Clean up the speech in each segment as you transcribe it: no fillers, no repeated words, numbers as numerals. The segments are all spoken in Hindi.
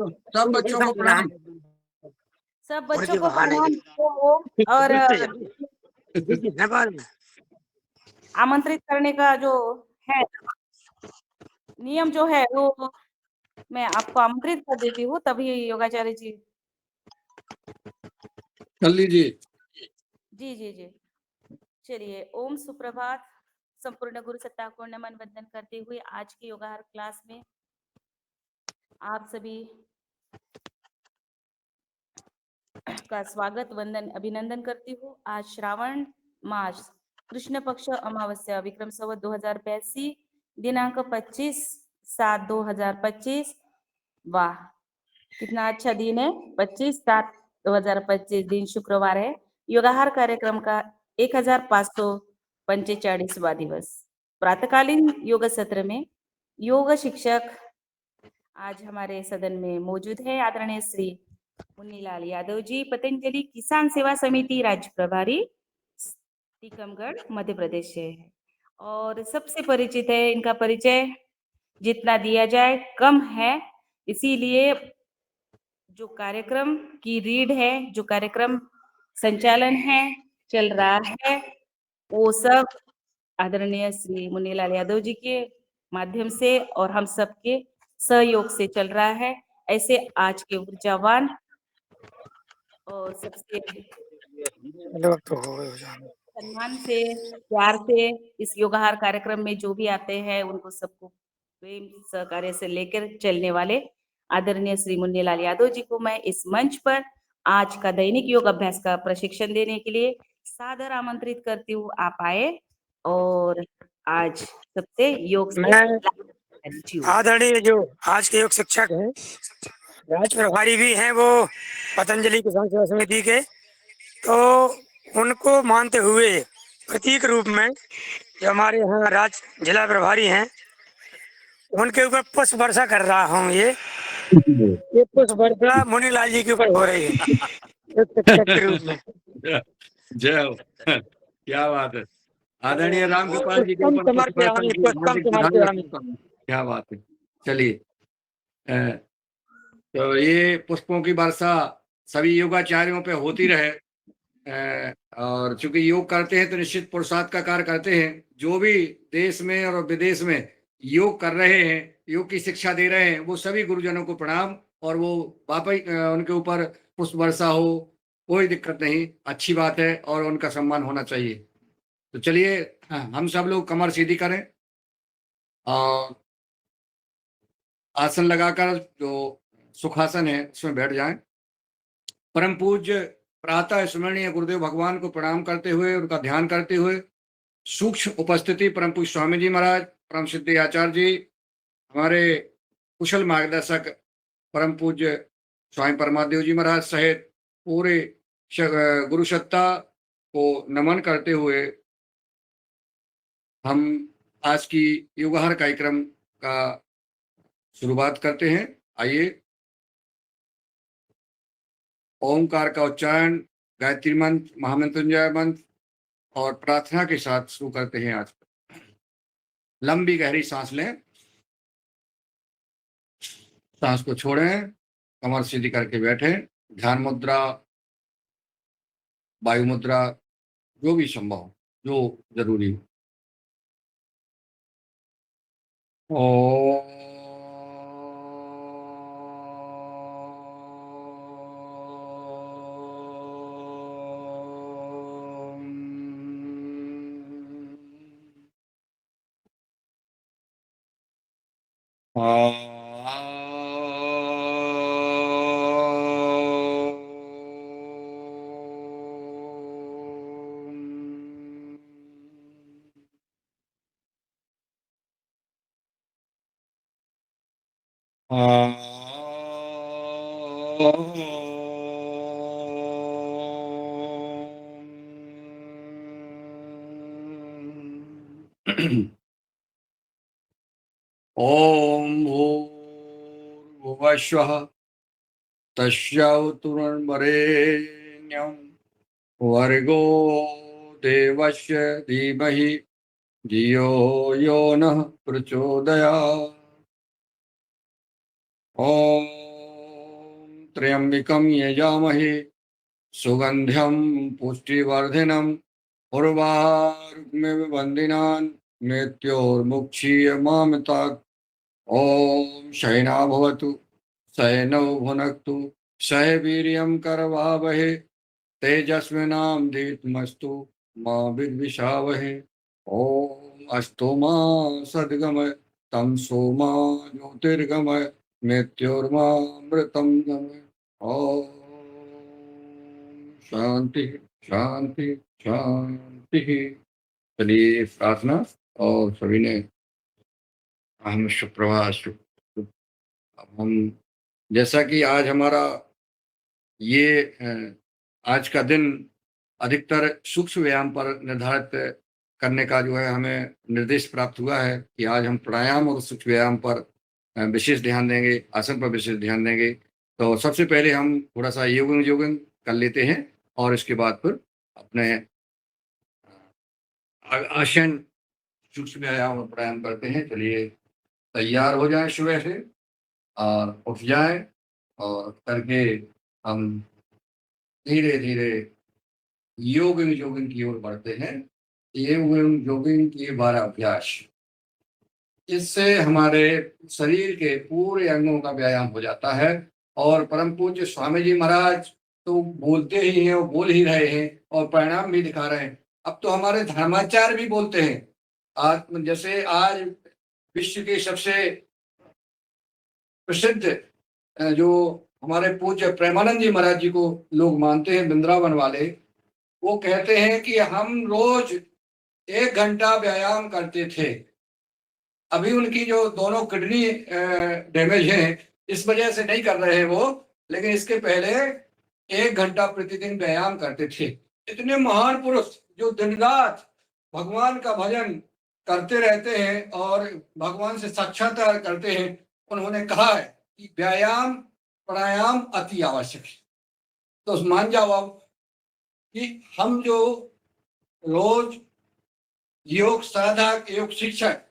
सब बच्चों को प्रणाम। सब बच्चों को प्रणाम और आमंत्रित करने का जो है नियम जो है वो मैं आपको आमंत्रित कर देती हूँ, तभी योगाचार्य जी। कर लीजिए। जी जी जी। चलिए, ओम सुप्रभात। संपूर्ण गुरु सत्ता को नमन वंदन करते हुए आज की योगाहार क्लास में आप सभी का स्वागत, वंदन, अभिनंदन करती हूँ। आज श्रावण मास कृष्ण पक्ष अमावस्या विक्रम संवत 2082 दिनांक 25/7/2025। वाह, कितना अच्छा दिन है। 25/7/2025 दिन शुक्रवार है। योगाहार कार्यक्रम का 1545वां दिवस। प्रातःकालीन योग सत्र में योग शिक्षक आज हमारे सदन में मौजूद है आदरणीय श्री मुन्नीलाल यादव जी, पतंजलि किसान सेवा समिति राज्य प्रभारी, टीकमगढ़ मध्य प्रदेश से है और सबसे परिचित है। इनका परिचय जितना दिया जाए कम है, इसीलिए जो कार्यक्रम की रीड है, जो कार्यक्रम संचालन है, चल रहा है, वो सब आदरणीय श्री मुन्नीलाल यादव जी के माध्यम से और हम सबके सहयोग से चल रहा है। ऐसे आज के ऊर्जावान और सबसे सम्मान से, प्यार से इस योगाहार कार्यक्रम में जो भी आते हैं उनको सबको प्रेम सहकार्य से लेकर चलने वाले आदरणीय श्री मुन्नीलाल यादव जी को मैं इस मंच पर आज का दैनिक योग अभ्यास का प्रशिक्षण देने के लिए सादर आमंत्रित करती हूँ। आप आए और आज सबसे योग से आदरणीय जो आज के योग शिक्षक हैं, राज्य प्रभारी भी हैं, वो पतंजलि किसान सेवा समिति के, तो उनको मानते हुए प्रतीक रूप में जो हमारे यहाँ राज्य जिला प्रभारी हैं उनके ऊपर पुष्प वर्षा कर रहा हूँ। ये पुष्प वर्षा मुन्नीलाल जी के ऊपर हो रही है शिक्षक के रूप में। जय हो। क्या बात है। आदरणीय राम कृपाल जी के ऊपर क्या बात है। चलिए, तो ये पुष्पों की वर्षा सभी योगाचार्यों पे होती रहे। और चूंकि योग करते हैं तो निश्चित पुरुषार्थ का कार्य करते हैं। जो भी देश में और विदेश में योग कर रहे हैं, योग की शिक्षा दे रहे हैं, वो सभी गुरुजनों को प्रणाम। और वो वाकई उनके ऊपर पुष्प वर्षा हो, कोई दिक्कत नहीं, अच्छी बात है और उनका सम्मान होना चाहिए। तो चलिए, हम सब लोग कमर सीधी करें और आसन लगाकर जो सुखासन है उसमें बैठ जाएं। परम पूज्य प्रातः स्मरणीय गुरुदेव भगवान को प्रणाम करते हुए, उनका ध्यान करते हुए, सूक्ष्म उपस्थिति परम पूज्य स्वामी जी महाराज, परम सिद्धि आचार्य जी, हमारे कुशल मार्गदर्शक परम पूज्य स्वामी परमादेव जी महाराज सहित पूरे गुरु सत्ता को नमन करते हुए हम आज की योगाहार कार्यक्रम का शुरुआत करते हैं। आइए, ओंकार का उच्चारण, गायत्री मंत्र, महामृत्युंजय मंत्र और प्रार्थना के साथ शुरू करते हैं। आज लंबी गहरी सांस लें, सांस को छोड़ें, कमर सीधी करके बैठें। ध्यान मुद्रा, वायु मुद्रा, जो भी संभव, जो जरूरी हो। ओम भूर्भुवस्वः तस्यावतुर्वरेण्यं भर्गो देवस्य धीमहि धियो यो नः प्रचोदयात्। ओम त्र्यंबकं यजामहे सुगंध्यम पुष्टिवर्धनम उर्वारुकमिव वन्दिनान् मृत्योर्मुक्षीयमामृतात्। ओम शयना भवतु शयनौ भुनक्तु सह वीर्यं करवावहे तेजस्विनामधीतमस्तु मा विद्विषावहे। ओम अस्तु मा सद्गमय तमसो मा ज्योतिर्गमय मृत्योर्मामृतं गमय। ओम शांति शांति शांति। चलिए प्रार्थना। और सभी ने हम सुप्रभात। अब हम जैसा कि आज हमारा ये आज का दिन अधिकतर सूक्ष्म व्यायाम पर निर्धारित करने का जो है हमें निर्देश प्राप्त हुआ है कि आज हम प्राणायाम और सूक्ष्म व्यायाम पर विशेष ध्यान देंगे, आसन पर विशेष ध्यान देंगे। तो सबसे पहले हम थोड़ा सा योगन कर लेते हैं और इसके बाद फिर अपने आसन सूक्ष्म व्यायाम और प्राणायाम करते हैं। चलिए तैयार हो जाएं सुबह से और उठ जाएं और करके हम धीरे धीरे योगिंग की ओर बढ़ते हैं। योगिंग की 12 अभ्यास, इससे हमारे शरीर के पूरे अंगों का व्यायाम हो जाता है। और परम पूज्य स्वामी जी महाराज तो बोलते ही हैं और बोल ही रहे हैं और परिणाम भी दिखा रहे हैं। अब तो हमारे धर्माचार्य भी बोलते हैं। आज जैसे आज विश्व के सबसे प्रसिद्ध जो हमारे पूज्य प्रेमानंद जी महाराज जी को लोग मानते हैं, वृंदावन वाले, वो कहते हैं कि हम रोज 1 घंटा व्यायाम करते थे। अभी उनकी जो दोनों किडनी डैमेज हैं, इस वजह से नहीं कर रहे हैं वो, लेकिन इसके पहले 1 घंटा प्रतिदिन व्यायाम करते थे। इतने महान पुरुष जो दिन रात भगवान का भजन करते रहते हैं और भगवान से साक्षात्कार करते हैं, उन्होंने कहा है कि व्यायाम प्राणायाम अति आवश्यक है। तो मान जाओ आप कि हम जो रोज योग साधक, योग शिक्षक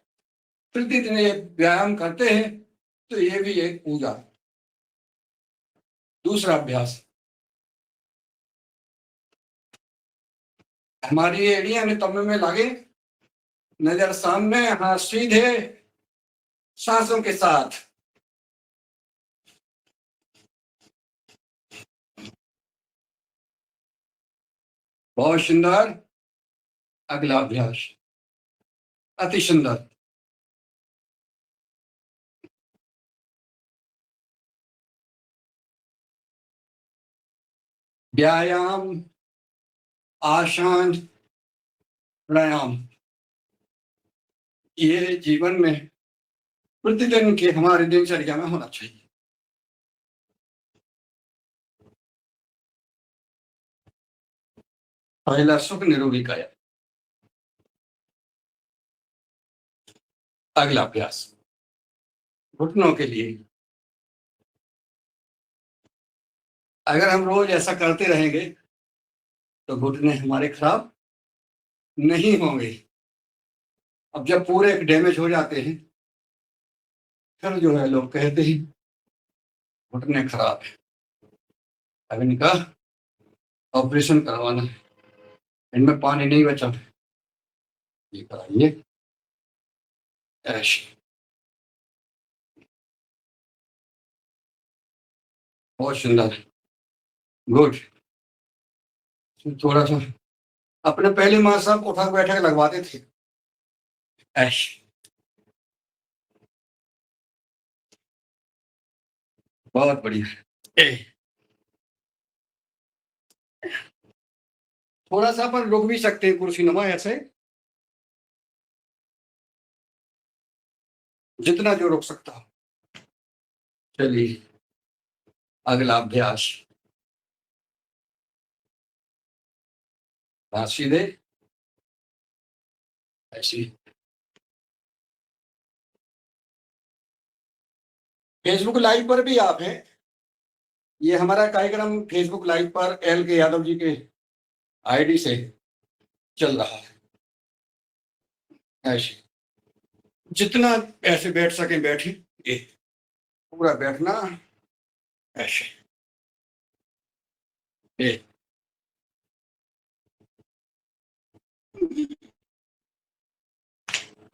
प्रतिदिन ये व्यायाम करते हैं, तो ये भी एक पूजा। दूसरा अभ्यास, हमारी एड़ियां में तम्मे में लागे, नजर सामने, हाथ सीधे, सांसों के साथ। बहुत सुंदर। अगला अभ्यास अति सुंदर। व्यायाम, आसन, प्राणायाम, ये जीवन में प्रतिदिन के हमारे दिनचर्या में होना चाहिए। पहला सुख निरोगी काया। अगला अभ्यास घुटनों के लिए। अगर हम रोज ऐसा करते रहेंगे तो घुटने हमारे खराब नहीं होंगे। अब जब पूरे डैमेज हो जाते हैं, फिर जो है लोग कहते हैं घुटने खराब है, अब इनका ऑपरेशन करवाना है, इनमें पानी नहीं बचा, ये कराइए। ऐश बहुत सुंदर, गुड। थोड़ा सा अपने पहले माँ साहब उठक बैठक लगवाते थे। ऐश बहुत बढ़िया। थोड़ा सा अपन रुक भी सकते हैं कुर्सी नुमा, ऐसे जितना जो रुक सकता हो। चलिए अगला अभ्यास, सीधे ऐसी। फेसबुक लाइव पर भी आप हैं। ये हमारा कार्यक्रम फेसबुक लाइव पर एल के यादव जी के आईडी से चल रहा है। ऐसे जितना ऐसे बैठ सके बैठे, पूरा बैठना ऐसे। ये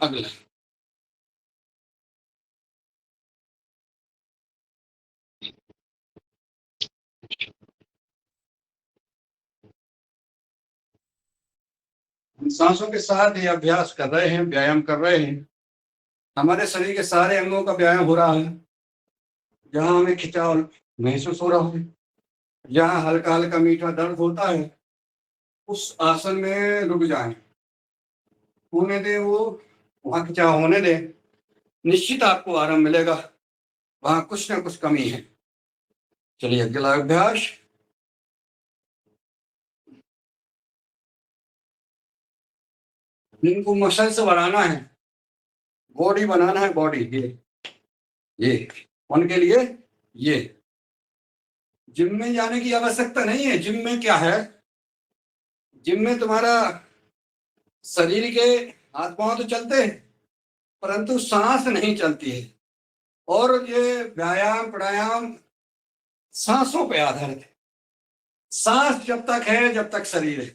अगला हम सांसों के साथ ये अभ्यास कर रहे हैं, व्यायाम कर रहे हैं। हमारे शरीर के सारे अंगों का व्यायाम हो रहा है। जहां हमें खिंचाव महसूस हो रहा है, जहां हल्का हल्का मीठा दर्द होता है, उस आसन में रुक जाएं, होने दें, वो वहां खिंचाव होने दें। निश्चित आपको आराम मिलेगा। वहां कुछ ना कुछ कमी है। चलिए अगला अभ्यास। इनको मसल से बढ़ाना है, बॉडी बनाना है, बॉडी। ये उनके लिए ये जिम में जाने की आवश्यकता नहीं है। जिम में क्या है, जिम में तुम्हारा शरीर के हाथ पांव तो चलते हैं, परंतु सांस नहीं चलती है। और ये व्यायाम प्राणायाम सांसों पे आधारित है। सांस जब तक है, जब तक शरीर है।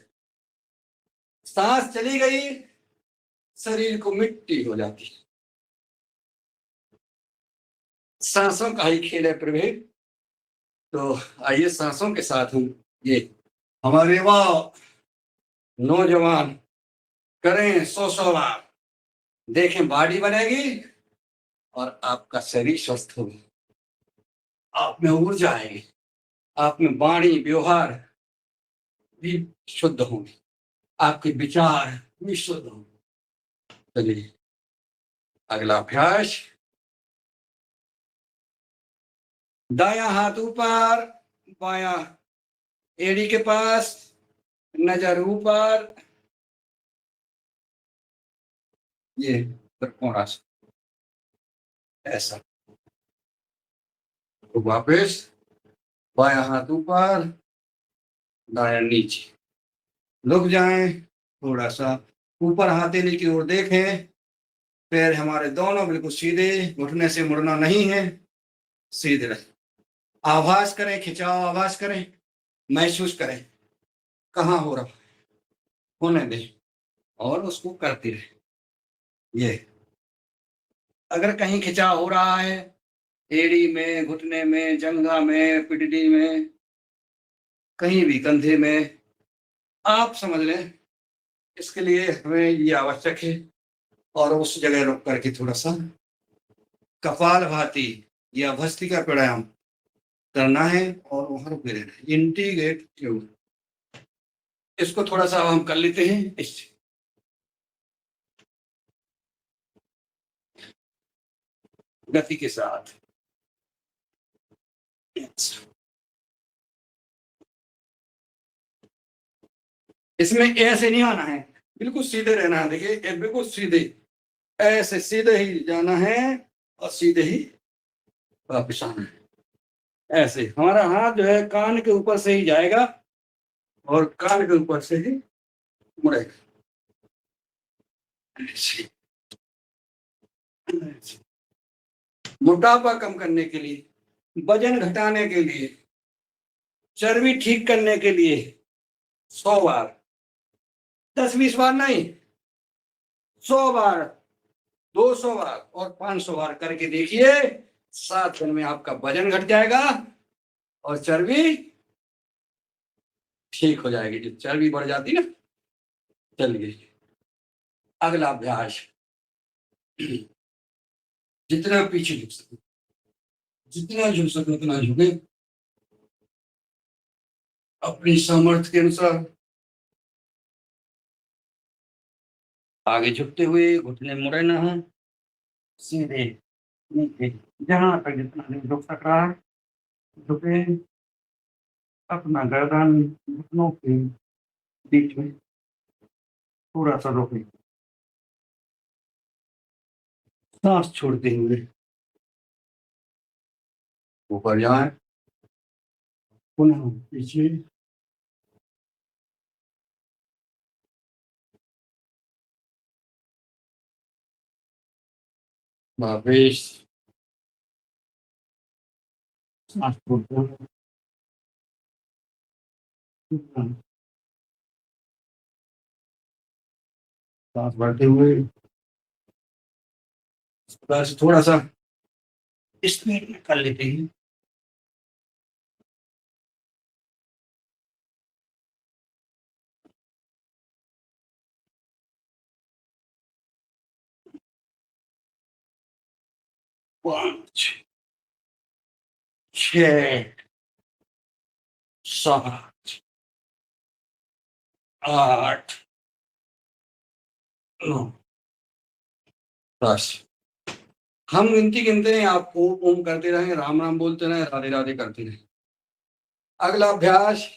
सांस चली गई, शरीर को मिट्टी हो जाती है। सांसों का ही खेल है प्रभेद। तो आइए सांसों के साथ हम ये हमारे वाह नौजवान करें 100 बार। देखें बॉडी बनेगी और आपका शरीर स्वस्थ होगा। आप में ऊर्जा आएगी, आप में वाणी व्यवहार भी शुद्ध होंगे, आपके विचार भी शुद्ध होंगे। चलिए अगला अभ्यास। दायां हाथ ऊपर, बायां एड़ी के पास, नजर ऊपर। ये त्रिकोणासन ऐसा। तो वापस बायां हाथ ऊपर, दायां नीचे। रुक जाएं, थोड़ा सा ऊपर हथेली की ओर देखें। पैर हमारे दोनों बिल्कुल सीधे, घुटने से मुड़ना नहीं है, सीधे रहे। आवाज करें, खिंचाव आवाज करें, महसूस करें कहाँ हो रहा है, होने दें और उसको करते रहे। ये अगर कहीं खिंचाव हो रहा है, एड़ी में, घुटने में, जंघा में, पिटडी में, कहीं भी कंधे में, आप समझ लें। इसके लिए हमें ये आवश्यक है। और उस जगह रुक करके थोड़ा सा कपालभाति या भस्त्रिका प्राणायाम करना है और वहां रुके रहना है। इंटीग्रेट योग, इसको थोड़ा सा हम कर लेते हैं इससे। गति के साथ इसमें ऐसे नहीं आना है, बिल्कुल सीधे रहना है। देखिए बिल्कुल सीधे, ऐसे सीधे ही जाना है और सीधे ही वापस आना है। ऐसे हमारा हाथ जो है कान के ऊपर से ही जाएगा और कान के ऊपर से ही मुड़ेगा। मोटापा कम करने के लिए, वजन घटाने के लिए, चर्बी ठीक करने के लिए 100 बार, 10-20 बार नहीं, 100 बार, 200 बार और 500 बार करके देखिए। 7 दिन में आपका वजन घट जाएगा और चर्बी ठीक हो जाएगी। जो चर्बी बढ़ जाती ना। चलिए अगला अभ्यास। जितना पीछे झुक सके, जितना झुक सके उतना झुके, अपनी सामर्थ्य के अनुसार। आगे झुकते हुए घुटने मुड़े ना है, सीधे नीचे जहां तक जितना नहीं झुक सक रहा है झुके। अपना गर्दन घुटनों के बीच में थोड़ा सा रोके, सांस छोड़ते हुए ऊपर जाए, पुनः पीछे। वापिस सांस छोड़ते हुए सांस बढ़ते हुए बस थोड़ा सा स्पीड में कर लेते हैं। पाँच, छः, सात, आठ, 9, 10। हम गिनती गिनते हैं, आप ओम ओम करते रहें, राम राम बोलते रहें, राधे राधे करते रहें। अगला अभ्यास,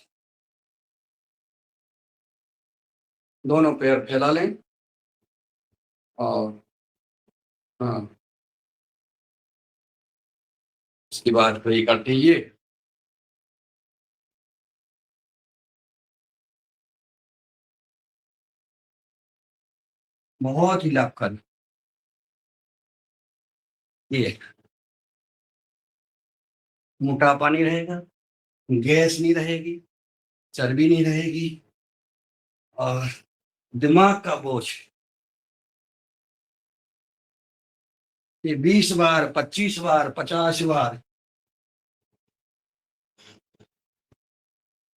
दोनों पैर फैला लें और हाँ, इसके बाद वही करते हैं ये। बहुत ही लाभकारी ये, मोटापा नहीं रहेगा, गैस नहीं रहेगी, चर्बी नहीं रहेगी और दिमाग का बोझ। ये 20 बार, 25 बार, 50 बार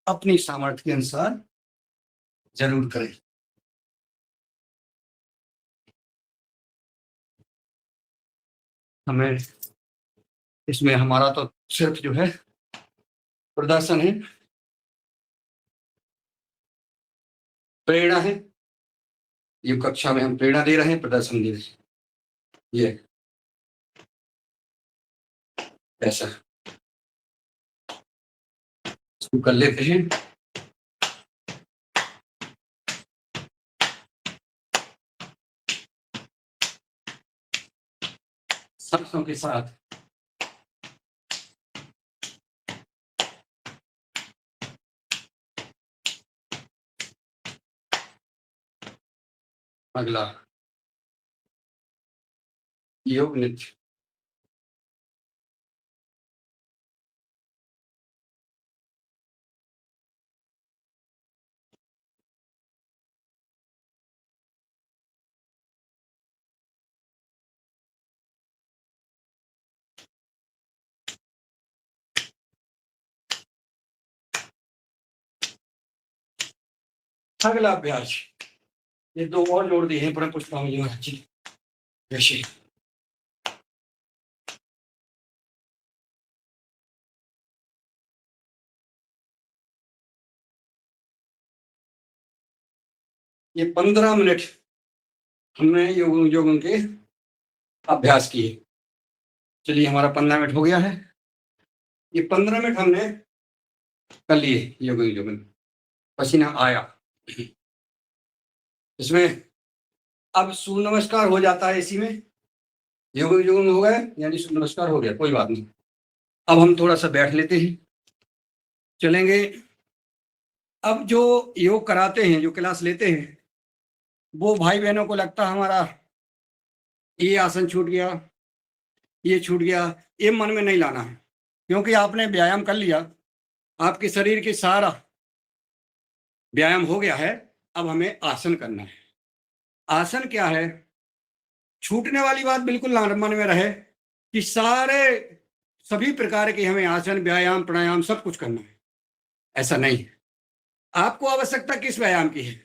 अपनी सामर्थ्य के अनुसार जरूर करें। हमें इसमें हमारा तो सिर्फ जो है प्रदर्शन है, प्रेरणा है। ये कक्षा में हम प्रेरणा दे रहे हैं, प्रदर्शन दे रहे हैं। ये ऐसा इसको कर लेते हैं। सांसों के साथ अगला योग नृत्य। अगला अभ्यास, ये दो और जोड़ दिए हैं परम पुष्पावली महाराज जी जैसे। ये 15 मिनट हमने योगों के अभ्यास किए। चलिए, हमारा 15 मिनट हो गया है। ये 15 मिनट हमने कर लिए योगन, पसीना आया। इसमें अब सूर्य नमस्कार हो जाता है, इसी में योगन हो गए, यानी सूर्य नमस्कार हो गया, कोई बात नहीं। अब हम थोड़ा सा बैठ लेते हैं, चलेंगे। अब जो योग कराते हैं, जो क्लास लेते हैं, वो भाई बहनों को लगता है हमारा ये आसन छूट गया, ये छूट गया, ये मन में नहीं लाना है, क्योंकि आपने व्यायाम कर लिया, आपके शरीर के सारा व्यायाम हो गया है। अब हमें आसन करना है। आसन क्या है, छूटने वाली बात बिल्कुल ना मन में रहे कि सभी प्रकार के हमें आसन, व्यायाम, प्राणायाम सब कुछ करना है। ऐसा नहीं है। आपको आवश्यकता किस व्यायाम की है?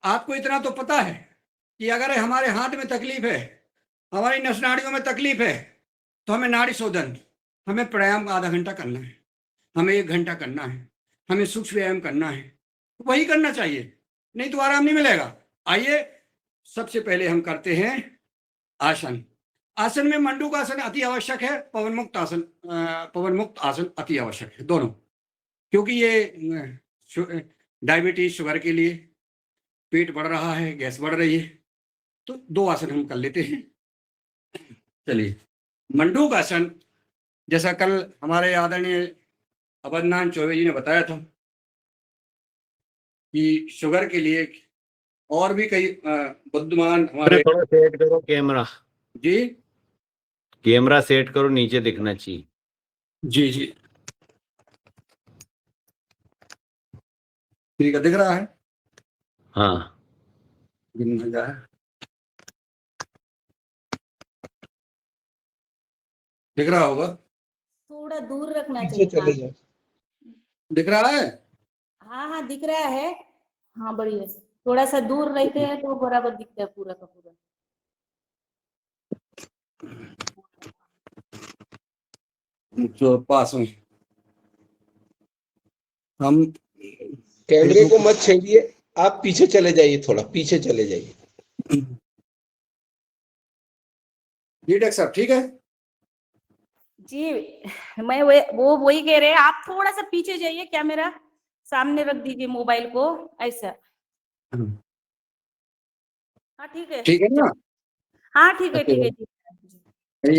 आपको इतना तो पता है कि अगर हमारे हाथ में तकलीफ है, हमारी नस नाड़ियों में तकलीफ है, तो हमें नाड़ी शोधन, हमें प्राणायाम आधा घंटा करना है, हमें 1 घंटा करना है, हमें सूक्ष्म व्यायाम करना है, तो वही करना चाहिए, नहीं तो आराम नहीं मिलेगा। आइए, सबसे पहले हम करते हैं आसन। आसन में मंडूक आसन अति आवश्यक है, पवन मुक्त आसन अति आवश्यक है, दोनों। क्योंकि ये डायबिटीज, शुगर के लिए, पेट बढ़ रहा है, गैस बढ़ रही है, तो 2 आसन हम कर लेते हैं। चलिए, मंडूक आसन, जैसा कल हमारे आदरणीय अबरनाथ चौबे जी ने बताया था कि शुगर के लिए और भी कई बुद्धिमान हमारे। थोड़ा सेट करो कैमरा जी, कैमरा सेट करो, नीचे दिखना चाहिए। जी जी। ठीक है, दिख रहा है? हाँ गिन जा है, दिख रहा होगा? थोड़ा दूर रखना पीछे चाहिए। चले जाओ। दिख रहा है? हाँ हाँ दिख रहा है। हाँ बढ़िया। थोड़ा सा दूर रहते हैं तो बराबर दिखता है पूरा का पूरा। तो पास में हम कैमरे को मत छेड़िए, आप पीछे चले जाइए, थोड़ा पीछे चले जाइए। जी डॉक्टर साहब ठीक है? जी मैं वो वही कह रहे हैं, आप थोड़ा सा पीछे जाइए, कैमरा सामने रख दीजिए मोबाइल को ऐसा। हाँ ठीक है। ठीक है ना? हाँ ठीक है ठीक है जी।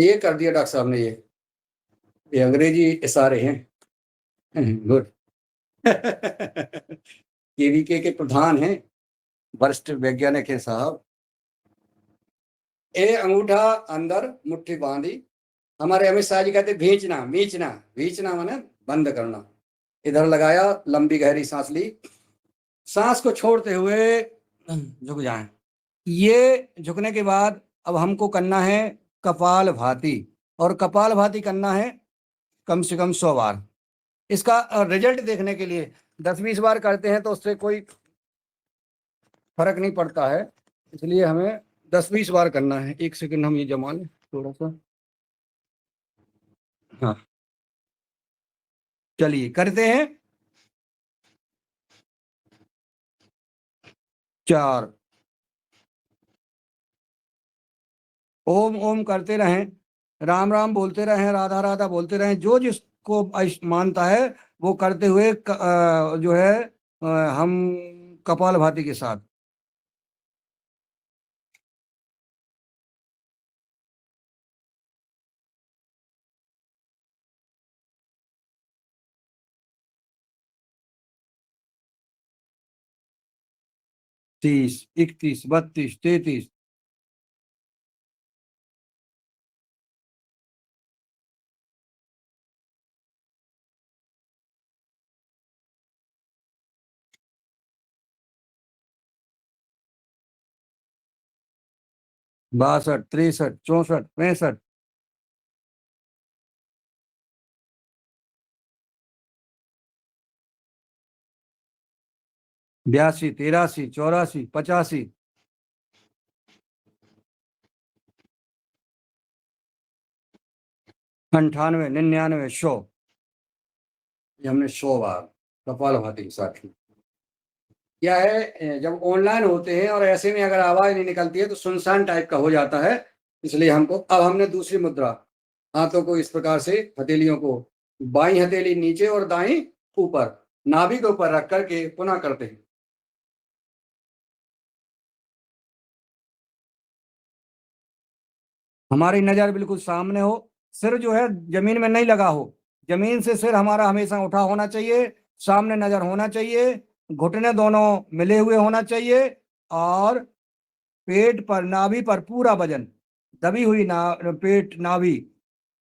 ये कर दिया डॉक्टर साहब ने, ये अंग्रेजी इशारे हैं। गुड। केवीके के प्रधान हैं, वरिष्ठ वैज्ञानिक है साहब। ए अंगूठा अंदर मुट्ठी बांधी, हमारे अमित शाह जी कहते भींचना, मीचना, भींचना माने बंद करना। इधर लगाया, लंबी गहरी सांस ली, सांस को छोड़ते हुए झुक जाएं। ये झुकने के बाद अब हमको करना है कपाल भाती, और कपाल भाती करना है कम से कम 100 बार। इसका रिजल्ट देखने के लिए 10-20 बार करते हैं तो उससे कोई फर्क नहीं पड़ता है, इसलिए हमें 10-20 बार करना है। एक सेकंड हम ये जमा लें थोड़ा सा। हाँ चलिए करते हैं। 4 ओम ओम करते रहें, राम राम बोलते रहें, राधा राधा बोलते रहें। जो जिसको मानता है वो करते हुए जो है हम कपाल भाती के साथ। तीस, 31, 32, 33। बासठ, 63, 64, 65। 82, 83, 84, 85। 98, 99, 100। ये हमने 100 बार कपाल भाती के साथ की। क्या है, जब ऑनलाइन होते हैं और ऐसे में अगर आवाज नहीं निकलती है तो सुनसान टाइप का हो जाता है, इसलिए हमको अब हमने दूसरी मुद्रा, हाथों को इस प्रकार से, हथेलियों को बाई हथेली नीचे और दाई ऊपर, नाभि के ऊपर रख करके पुनः करते हैं। हमारी नजर बिल्कुल सामने हो, सिर जो है जमीन में नहीं लगा हो, जमीन से सिर हमारा हमेशा उठा होना चाहिए, सामने नजर होना चाहिए, घुटने दोनों मिले हुए होना चाहिए, और पेट पर, नाभि पर पूरा वजन, दबी हुई पेट, नाभि,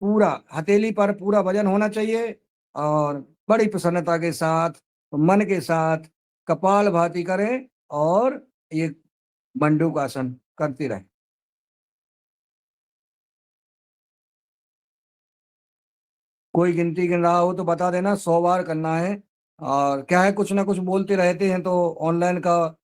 पूरा हथेली पर पूरा वजन होना चाहिए, और बड़ी प्रसन्नता के साथ, मन के साथ कपाल भाती करें और ये मंडूकासन करते रहें। कोई गिनती गिन रहा हो तो बता देना, 100 बार करना है। और क्या है, कुछ ना कुछ बोलते रहते हैं तो ऑनलाइन का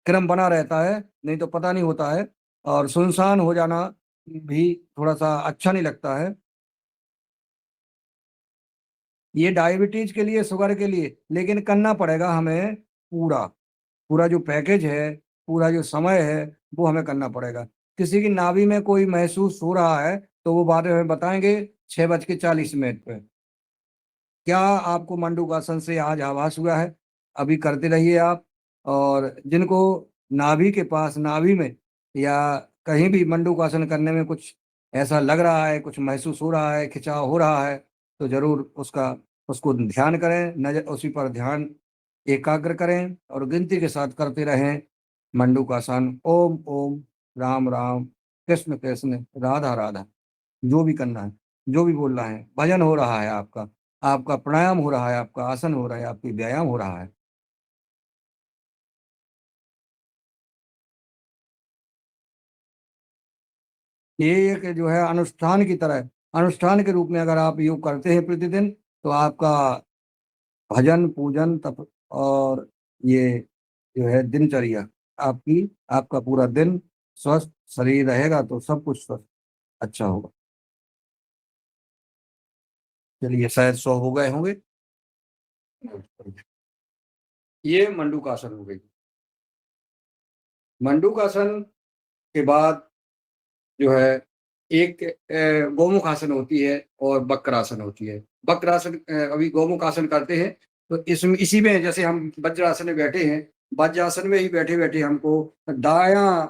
क्रम बना रहता है, नहीं तो पता नहीं होता है, और सुनसान हो जाना भी थोड़ा सा अच्छा नहीं लगता है। ये डायबिटीज के लिए, शुगर के लिए, लेकिन करना पड़ेगा हमें पूरा, पूरा जो पैकेज है, पूरा जो समय है वो हमें करना पड़ेगा। किसी की नाभि में कोई महसूस हो रहा है तो वो बाद में हमें बताएंगे 6:40 पे। क्या आपको मंडूकासन से आज आभास हुआ है? अभी करते रहिए आप। और जिनको नाभि के पास, नाभि में या कहीं भी मंडूकासन करने में कुछ ऐसा लग रहा है, कुछ महसूस हो रहा है, खिंचाव हो रहा है, तो जरूर उसको ध्यान करें, नजर उसी पर ध्यान एकाग्र करें और गिनती के साथ करते रहें मंडूकासन। ओम ओम, राम राम, कृष्ण कृष्ण, राधा राधा, जो भी करना है, जो भी बोलना है, भजन हो रहा है आपका, आपका प्राणायाम हो रहा है, आपका आसन हो रहा है, आपकी व्यायाम हो रहा है। ये एक जो है अनुष्ठान की तरह, अनुष्ठान के रूप में अगर आप योग करते हैं प्रतिदिन, तो आपका भजन पूजन तप और ये जो है दिनचर्या, आपका पूरा दिन स्वस्थ शरीर रहेगा तो सब कुछ स्वस्थ अच्छा होगा। चलिए, शायद 100 हो गए होंगे। ये मंडूकासन हो गई। मंडूकासन के बाद जो है एक गोमुख आसन होती है और वक्रासन होती है। वक्रासन अभी गोमुख आसन करते हैं, तो इसमें इसी में जैसे हम वज्रासन में बैठे हैं, वज्रासन में ही बैठे बैठे हमको दायां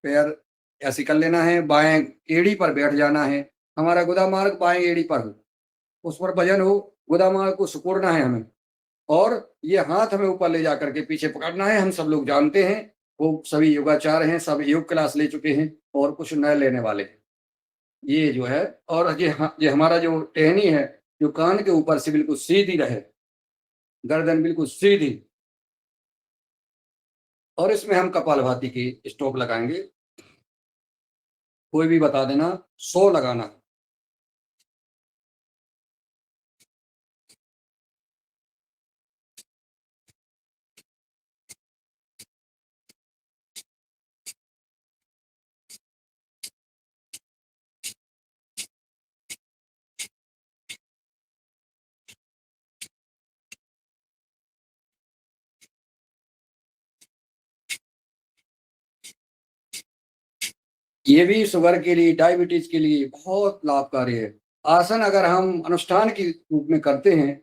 पैर ऐसे कर लेना है, बाएं एड़ी पर बैठ जाना है, हमारा गुदामार्ग बाएं एड़ी पर हो, उस पर वजन हो, गुदामार्ग को सिकुड़ना है हमें, और ये हाथ हमें ऊपर ले जाकर के पीछे पकड़ना है। हम सब लोग जानते हैं, वो सभी योगाचार हैं, सब योग क्लास ले चुके हैं और कुछ नए लेने वाले हैं। ये जो है, और ये हमारा जो टहनी है, जो कान के ऊपर से बिल्कुल सीधी रहे, गर्दन बिल्कुल सीधी, और इसमें हम कपालभाति की स्टॉक लगाएंगे। कोई भी बता देना, 100 लगाना। ये भी शुगर के लिए, डायबिटीज के लिए बहुत लाभकारी है। आसन अगर हम अनुष्ठान के रूप में करते हैं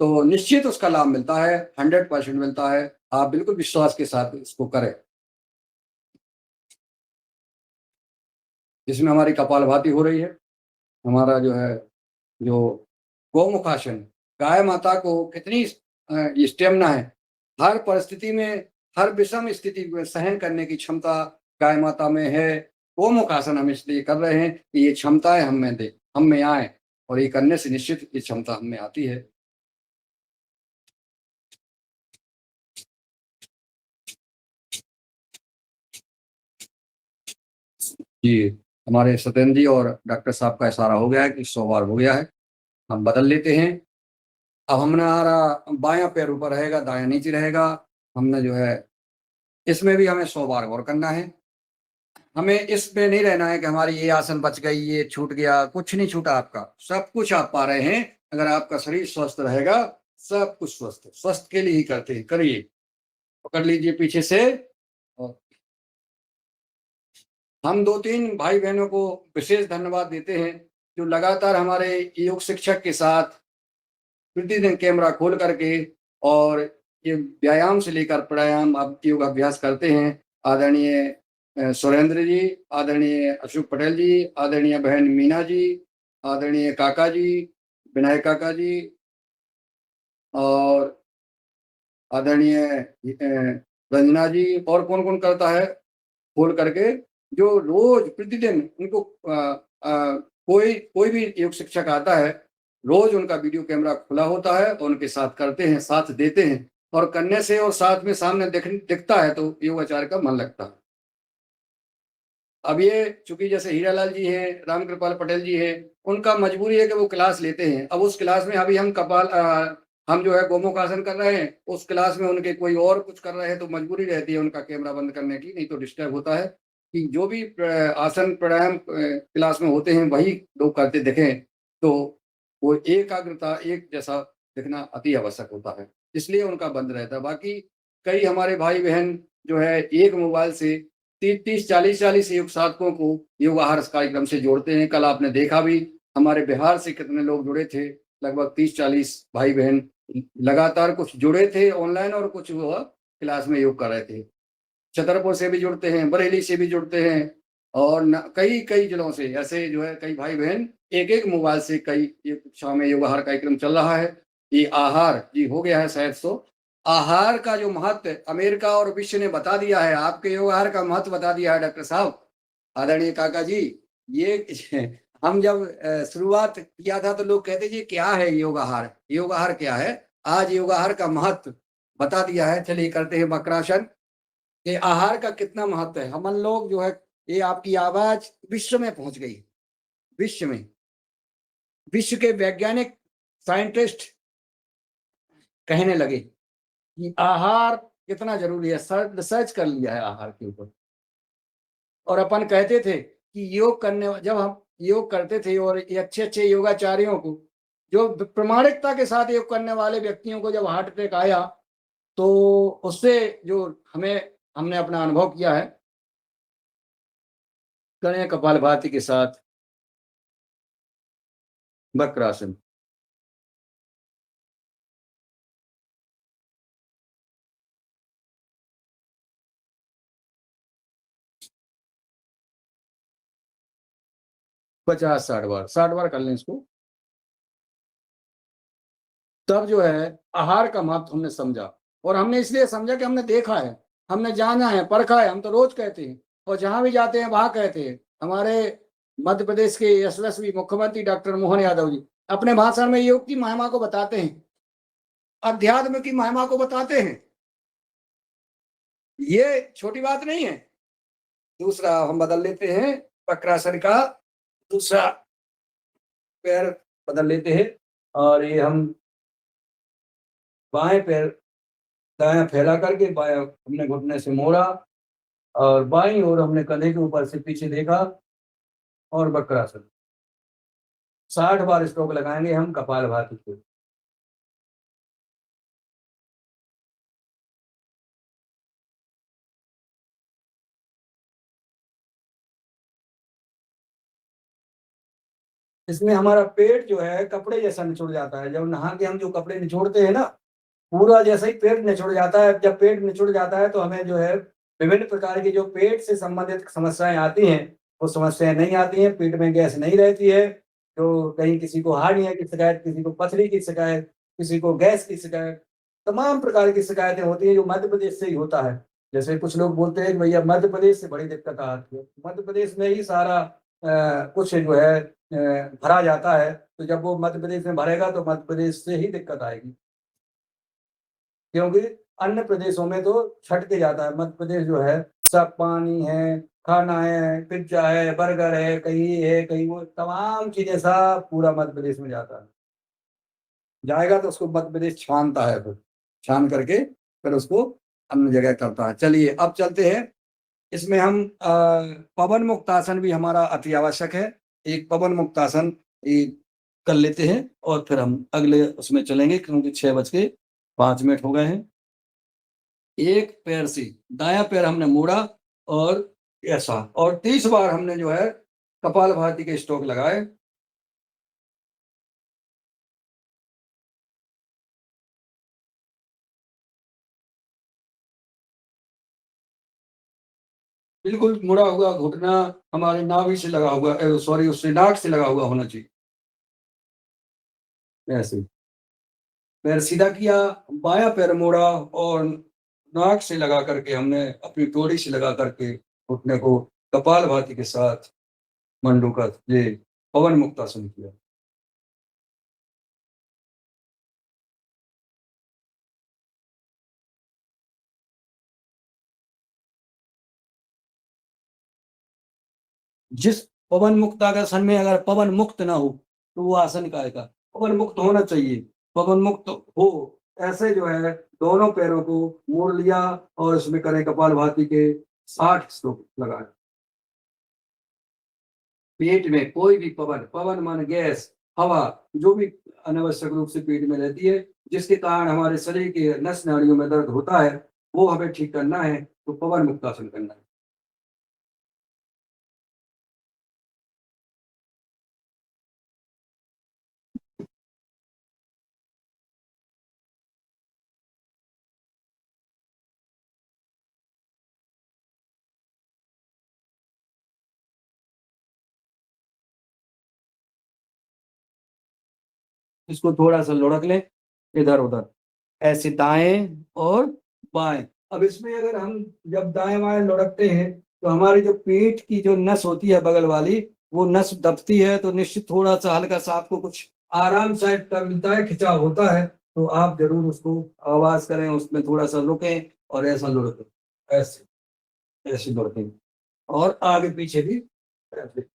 तो निश्चित उसका लाभ मिलता है, 100% मिलता है। आप बिल्कुल विश्वास के साथ इसको करें। जिसमें हमारी कपालभाति हो रही है, हमारा जो है जो गौमुख आसन, गाय माता को कितनी स्टेमिना है, हर परिस्थिति में, हर विषम स्थिति में सहन करने की क्षमता गाय माता में है। गौमुख आसन हम इसलिए कर रहे हैं कि ये क्षमताएं हम में आए, और ये करने से निश्चित ये क्षमता हम में आती है। जी, हमारे सत्येंद्र जी और डॉक्टर साहब का इशारा हो गया है कि 100 बार हो गया है। हम बदल लेते हैं। अब हमारा बायां पैर ऊपर रहेगा, दायां नीचे रहेगा। हमने जो है इसमें भी हमें 100 बार और करना है। हमें इसमें नहीं रहना है कि हमारी ये आसन बच गई, ये छूट गया। कुछ नहीं छूटा आपका, सब कुछ आप पा रहे हैं। अगर आपका शरीर स्वस्थ रहेगा, सब कुछ स्वस्थ है। स्वस्थ के लिए ही करते हैं, करिए। पकड़ लीजिए पीछे से। और हम 2-3 भाई बहनों को विशेष धन्यवाद देते हैं, जो लगातार हमारे योग शिक्षक के साथ प्रतिदिन कैमरा खोल करके और ये व्यायाम से लेकर प्राणायाम अब योग अभ्यास करते हैं। आदरणीय सुरेंद्र जी, आदरणीय अशोक पटेल जी, आदरणीय बहन मीना जी, आदरणीय काका जी, विनायक काका जी, और आदरणीय रंजना जी। और कौन कौन करता है खोल करके, जो रोज प्रतिदिन उनको कोई भी योग शिक्षक आता है, रोज उनका वीडियो कैमरा खुला होता है, तो उनके साथ करते हैं, साथ देते हैं। और करने से और साथ में सामने दिखता है तो योगाचार्य का मन लगता है। अब ये चूंकि जैसे हीरालाल जी हैं, रामकृपाल पटेल जी हैं, उनका मजबूरी है कि वो क्लास लेते हैं। अब उस क्लास में अभी हम जो है गोमुख आसन कर रहे हैं, उस क्लास में उनके कोई और कुछ कर रहे हैं, तो मजबूरी रहती है उनका कैमरा बंद करने की, नहीं तो डिस्टर्ब होता है। कि जो भी आसन प्राणायाम क्लास में होते हैं वही लोग करते दिखें, तो वो एकाग्रता एक जैसा दिखना अति आवश्यक होता है, इसलिए उनका बंद रहता है। बाकी कई हमारे भाई बहन जो है एक मोबाइल से 30-40 योग साधकों को योग आहार कार्यक्रम से जोड़ते हैं। कल आपने देखा भी, हमारे बिहार से कितने लोग जुड़े थे, लगभग 30-40 भाई बहन लगातार कुछ जुड़े थे ऑनलाइन, और कुछ वो क्लास में योग कर रहे थे। छतरपुर से भी जुड़ते हैं, बरेली से भी जुड़ते हैं, और कई कई जिलों से ऐसे जो है कई भाई बहन एक मोबाइल से कई कक्षा में योग आहार कार्यक्रम चल रहा है। ये आहार जी हो गया है शायद 100। आहार का जो महत्व अमेरिका और विश्व ने बता दिया है, आपके योग आहार का महत्व बता दिया है डॉक्टर साहब, आदरणीय काका जी। ये हम जब शुरुआत किया था तो लोग कहते जी क्या है योग आहार, योग आहार क्या है। आज योग आहार का महत्व बता दिया है। चलिए करते हैं वक्रासन। ये आहार का कितना महत्व है। हम लोग जो है ये आपकी आवाज विश्व में पहुंच गई, विश्व में। विश्व के वैज्ञानिक साइंटिस्ट कहने लगे कि आहार कितना जरूरी है, रिसर्च कर लिया है आहार के ऊपर। और अपन कहते थे कि योग करने, जब हम योग करते थे और ये अच्छे अच्छे योगाचार्यों को, जो प्रमाणिकता के साथ योग करने वाले व्यक्तियों को जब हार्ट अटैक आया, तो उससे जो हमने अपना अनुभव किया है, करें कपालभाति के साथ वक्रासन। पचास 60 बार कर लें इसको। तब जो है आहार का महत्व हमने समझा, और हमने इसलिए समझा कि हमने देखा है, हमने जाना है, परखा है। हम तो रोज कहते हैं और जहां भी जाते हैं वहां कहते हैं। हमारे मध्य प्रदेश के यशस्वी मुख्यमंत्री डॉक्टर मोहन यादव जी अपने भाषण में योग की महिमा को बताते हैं, अध्यात्म की महिमा को बताते हैं। ये छोटी बात नहीं है। दूसरा हम बदल लेते हैं, वक्रासन का दूसरा पैर बदल लेते हैं, और ये हम बाएं पैर दायां फैला करके बायां हमने घुटने से मोड़ा, और बाईं ओर हमने कंधे के ऊपर से पीछे देखा, और वक्रासन 60 बार स्ट्रोक लगाएंगे हम कपालभाति को। इसमें हमारा पेट जो है कपड़े जैसा निचोड़ जाता है। जब नहा के हम जो कपड़े निचोड़ते हैं ना, पूरा जैसे ही पेट निचोड़ जाता है। जब पेट निचोड़ जाता है तो हमें जो है विभिन्न प्रकार की जो पेट से संबंधित समस्याएं आती हैं, वो समस्याएं नहीं आती हैं। पेट में गैस नहीं रहती है। तो कहीं किसी को हार्निया की शिकायत, किसी को पथरी की शिकायत, किसी को गैस की शिकायत, तमाम प्रकार की शिकायतें होती हैं, जो मध्य प्रदेश से ही होता है। जैसे कुछ लोग बोलते हैं कि भैया मध्य प्रदेश से बड़ी दिक्कत आती है। मध्य प्रदेश में ही सारा कुछ जो है भरा जाता है। तो जब वो मध्य प्रदेश में भरेगा तो मध्य प्रदेश से ही दिक्कत आएगी, क्योंकि अन्य प्रदेशों में तो छट के जाता है। मध्य प्रदेश जो है सब पानी है, खाना है, पिज्जा है, बर्गर है, कहीं ये है, कहीं वो, तमाम चीजें सब पूरा मध्य प्रदेश में जाता है। जाएगा तो उसको मध्य प्रदेश छानता है, फिर छान करके फिर उसको अन्य जगह करता है। चलिए अब चलते हैं। इसमें हम पवन मुक्तासन भी हमारा अति आवश्यक है। एक पवन मुक्तासन कर लेते हैं और फिर हम अगले उसमें चलेंगे, क्योंकि 6:05 हो गए हैं। एक पैर से दायां पैर हमने मोड़ा और ऐसा, और 30 बार हमने जो है कपालभाति के स्ट्रोक लगाए। बिल्कुल मुड़ा हुआ घुटना हमारे नाभि से लगा हुआ, सॉरी उससे नाक से लगा हुआ होना चाहिए। ऐसे पैर सीधा किया, बायां पैर मोड़ा और नाक से लगा करके हमने अपनी टोड़ी से लगा करके घुटने को कपालभाति के साथ मंडूकत ये पवन मुक्तासन किया। जिस पवन मुक्तासन में अगर पवन मुक्त ना हो तो वो आसन का आएगा। पवन मुक्त होना चाहिए, पवन मुक्त हो। ऐसे जो है दोनों पैरों को मोड़ लिया और उसमें करें कपालभाति के 60 स्ट्रोक लगाए। पेट में कोई भी पवन माने गैस, हवा, जो भी अनावश्यक रूप से पेट में रहती है, जिसके कारण हमारे शरीर के नस नाड़ियों में दर्द होता है, वो हमें ठीक करना है तो पवन मुक्तासन करना है। इसको थोड़ा सा लुढ़क लें इधर उधर, ऐसे दाएं और बाएं। अब इसमें अगर हम जब दाएं बाएं लुढ़कते हैं तो हमारी जो पेट की जो नस होती है बगल वाली, वो नस दबती है। तो निश्चित थोड़ा सा हल्का सा आपको कुछ आराम शायद कर मिलता है, खिंचाव होता है, तो आप जरूर उसको आवाज करें, उसमें थोड़ा सा रुकें और ऐसा लुढ़कें, ऐसे ऐसे लुढ़कें। और आगे पीछे भी ऐसे।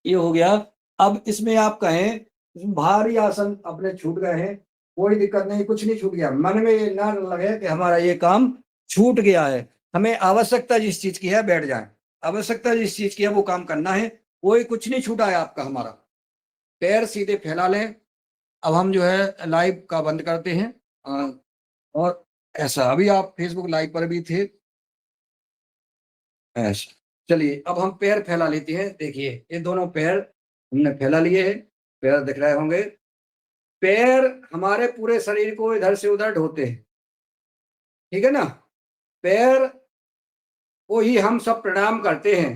ये हो गया। अब इसमें आप कहें इसमें भारी आसन अपने छूट गए हैं, कोई दिक्कत नहीं, कुछ नहीं छूट गया। मन में ये ना लगे कि हमारा ये काम छूट गया है। हमें आवश्यकता जिस चीज की है बैठ जाए, आवश्यकता जिस चीज की है वो काम करना है। कोई कुछ नहीं छूटा है आपका। हमारा पैर सीधे फैला लें। अब हम जो है लाइव का बंद करते हैं। और ऐसा अभी आप फेसबुक लाइव पर भी थे ऐसा। चलिए अब हम पैर फैला लेते हैं। देखिए ये दोनों पैर हमने फैला लिए हैं, पैर दिख रहे होंगे। पैर हमारे पूरे शरीर को इधर से उधर ढोते हैं, ठीक है ना। पैर को ही हम सब प्रणाम करते हैं।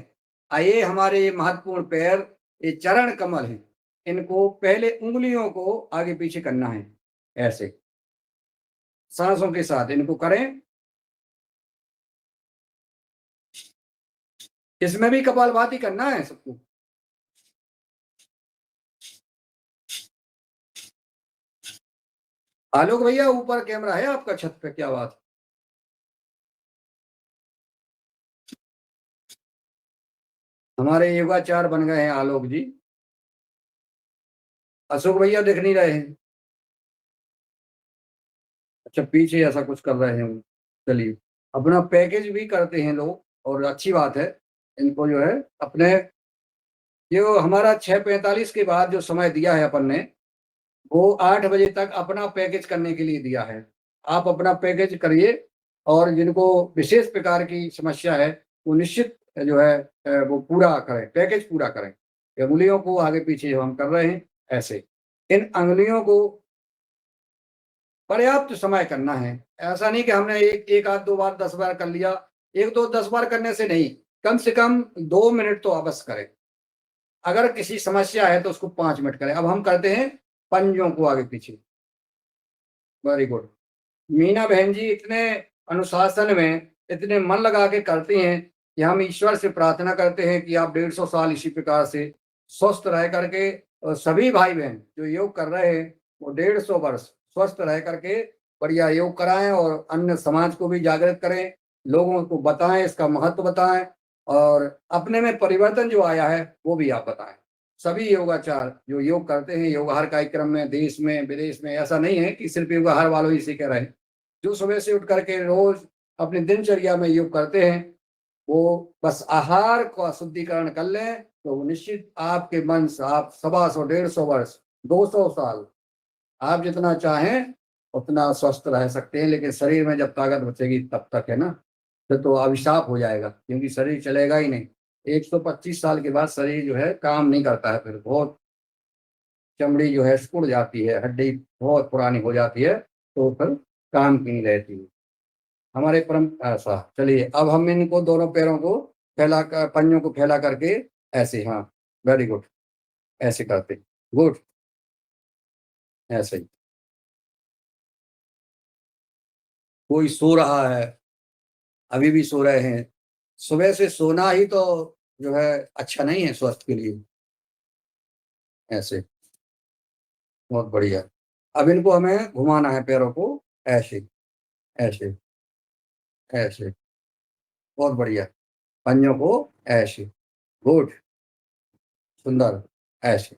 आइए हमारे ये महत्वपूर्ण पैर, ये चरण कमल हैं, इनको पहले उंगलियों को आगे पीछे करना है ऐसे, सांसों के साथ इनको करें। इसमें भी कपालभाति करना है सबको। आलोक भैया ऊपर कैमरा है आपका छत पे, क्या बात। हमारे योगाचार बन गए हैं आलोक जी। अशोक भैया दिख नहीं रहे हैं। अच्छा पीछे ऐसा कुछ कर रहे हैं वो। चलिए अपना पैकेज भी करते हैं लोग, और अच्छी बात है। इनको जो है अपने जो हमारा 6:45 के बाद जो समय दिया है अपन ने, वो 8 बजे तक अपना पैकेज करने के लिए दिया है। आप अपना पैकेज करिए, और जिनको विशेष प्रकार की समस्या है वो निश्चित जो है वो पूरा करें, पैकेज पूरा करें। अंगुलियों को आगे पीछे जो हम कर रहे हैं ऐसे, इन अंगुलियों को पर्याप्त समय करना है। ऐसा नहीं कि हमने एक आध 2 बार 10 बार कर लिया। 1 2 10 बार करने से नहीं, कम से कम 2 मिनट तो अवश्य करें। अगर किसी समस्या है तो उसको 5 मिनट करें। अब हम करते हैं पंजों को आगे पीछे। Very good. मीना बहन जी इतने अनुशासन में, इतने मन लगा के करती हैं कि हम ईश्वर से प्रार्थना करते हैं कि आप 150 साल इसी प्रकार से स्वस्थ रह करके, और सभी भाई बहन जो योग कर रहे हैं वो 150 वर्ष स्वस्थ रह करके बढ़िया योग कराएं, और अन्य समाज को भी जागृत करें, लोगों को बताएं, इसका महत्व बताएं, और अपने में परिवर्तन जो आया है वो भी आप बताएं। सभी योगाचार जो योग करते हैं योगाहार कार्यक्रम में, देश में विदेश में, ऐसा नहीं है कि सिर्फ योगाहार वालों ही सीखे रहे। जो सुबह से उठ करके रोज अपनी दिनचर्या में योग करते हैं, वो बस आहार का शुद्धिकरण कर लें तो निश्चित आपके मन से आप 125 150 वर्ष 200 साल आप जितना चाहें उतना स्वस्थ रह सकते हैं। लेकिन शरीर में जब ताकत बचेगी तब तक है ना, फिर तो अभिशाप हो जाएगा, क्योंकि शरीर चलेगा ही नहीं। 125 साल के बाद शरीर जो है काम नहीं करता है, फिर बहुत चमड़ी जो है सिकुड़ जाती है, हड्डी बहुत पुरानी हो जाती है, तो फिर काम की नहीं रहती है। हमारे परम ऐसा। चलिए अब हम इनको दोनों पैरों को फैला कर, पंजों को फैला करके ऐसे, हाँ वेरी गुड, ऐसे करते, गुड, ऐसे ही। कोई सो रहा है, अभी भी सो रहे हैं। सुबह से सोना ही तो जो है अच्छा नहीं है स्वास्थ्य के लिए। ऐसे, बहुत बढ़िया। अब इनको हमें घुमाना है पैरों को ऐसे ऐसे ऐसे, बहुत बढ़िया। पंजों को ऐसे, गुड, सुंदर, ऐसे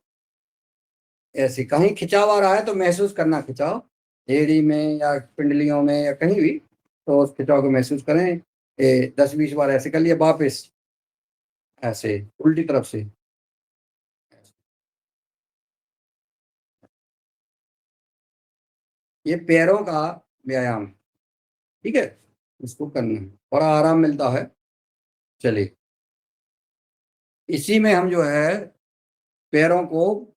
ऐसे। कहीं खिंचाव आ रहा है तो महसूस करना खिंचाव, एड़ी में या पिंडलियों में या कहीं भी, तो उस खिंचाव को महसूस करें। 10-20 बार ऐसे कर लिया, वापस ऐसे उल्टी तरफ से। ये पैरों का व्यायाम, ठीक है, इसको करना है, बड़ा आराम मिलता है। चलिए इसी में हम जो है पैरों को,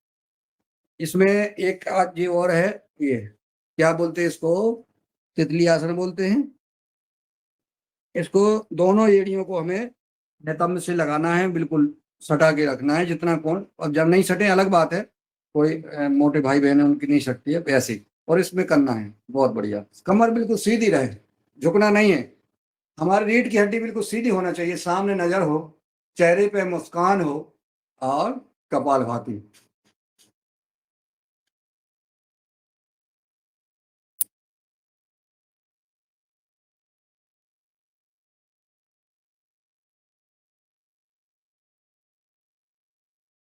इसमें एक आध ये और है, ये क्या बोलते हैं इसको, तितली आसन बोलते हैं इसको। दोनों एड़ियों को हमें नितंब से लगाना है, बिल्कुल सटा के रखना है जितना कौन, और जब नहीं सटे अलग बात है, कोई मोटे भाई बहन है उनकी नहीं सकती है ऐसे ही, और इसमें करना है। बहुत बढ़िया। कमर बिल्कुल सीधी रहे, झुकना नहीं है। हमारी रीढ़ की हड्डी बिल्कुल सीधी होना चाहिए, सामने नजर हो, चेहरे पे मुस्कान हो, और कपालभाति।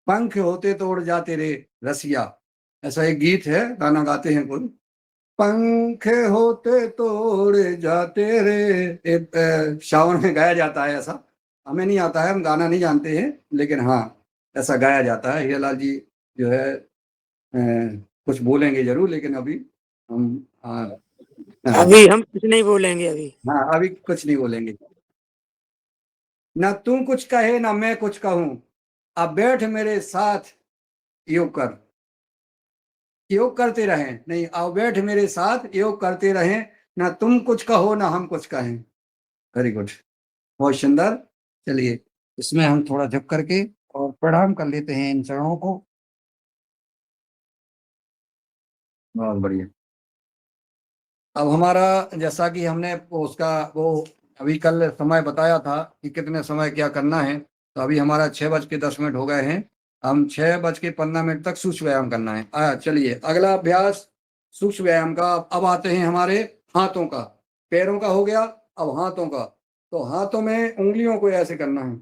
पंख होते तो उड़ जाते रे रसिया, ऐसा एक गीत है, गाना गाते हैं कोई, पंख होते तो उड़ जाते रे, श्रावण में गाया जाता है ऐसा। हमें नहीं आता है, हम गाना नहीं जानते हैं, लेकिन हाँ ऐसा गाया जाता है। हीरालाल जी जो है कुछ बोलेंगे जरूर, लेकिन अभी हम हाँ अभी हम कुछ नहीं बोलेंगे अभी। हाँ अभी कुछ नहीं बोलेंगे। ना तू कुछ कहे ना मैं कुछ कहूं, अब बैठ मेरे साथ योग कर, योग करते रहें, नहीं आओ बैठ मेरे साथ योग करते रहें, ना तुम कुछ कहो ना हम कुछ कहें। वेरी गुड, बहुत सुंदर। चलिए इसमें हम थोड़ा झुक करके और प्रणाम कर लेते हैं इन चरणों को। बहुत बढ़िया। अब हमारा जैसा कि हमने उसका वो अभी कल समय बताया था कि कितने समय क्या करना है, तो अभी हमारा 6:10 हो गए हैं। हम 6:15 तक सूक्ष्म व्यायाम करना है। चलिए अगला अभ्यास सूक्ष्म व्यायाम का। अब आते हैं हमारे हाथों का, पैरों का हो गया, अब हाथों का। तो हाथों में उंगलियों को ऐसे करना है,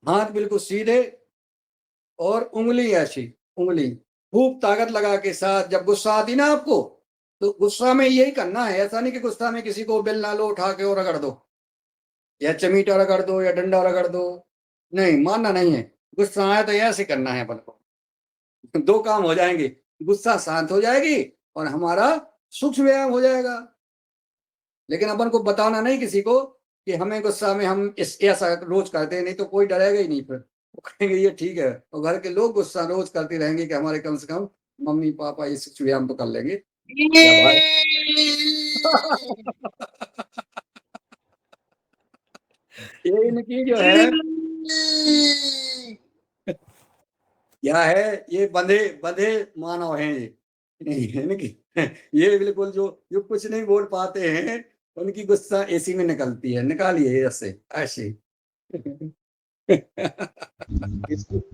हाथ बिल्कुल सीधे और उंगली ऐसी, उंगली खूब ताकत लगा के साथ। जब गुस्सा आती ना आपको, तो गुस्सा में यही करना है। ऐसा नहीं कि गुस्सा में किसी को बेल ना लो उठा के और रगड़ दो, या चमीटा रगड़ दो, या डंडा रगड़ दो, नहीं मानना नहीं है। गुस्सा आए तो ऐसे करना है अपन को। दो काम हो जाएंगे, गुस्सा शांत हो जाएगी और हमारा सूक्ष्म व्यायाम हो जाएगा। लेकिन अपन को बताना नहीं किसी को कि हमें गुस्सा में हम इस ऐसा रोज करते हैं, नहीं तो कोई डरेगा ही नहीं। फिर वो कहेंगे ये ठीक है, और घर के लोग गुस्सा रोज करते रहेंगे कि हमारे कम से कम मम्मी पापा ये सूक्ष्म व्यायाम तो कर लेंगे या भाई। ये इनकी जो है क्या है, ये बंधे बंधे मानव हैं ये, इनकी ये बिल्कुल जो कुछ नहीं बोल पाते हैं, उनकी गुस्सा एसी में निकलती है। निकालिए ऐसे ऐसे।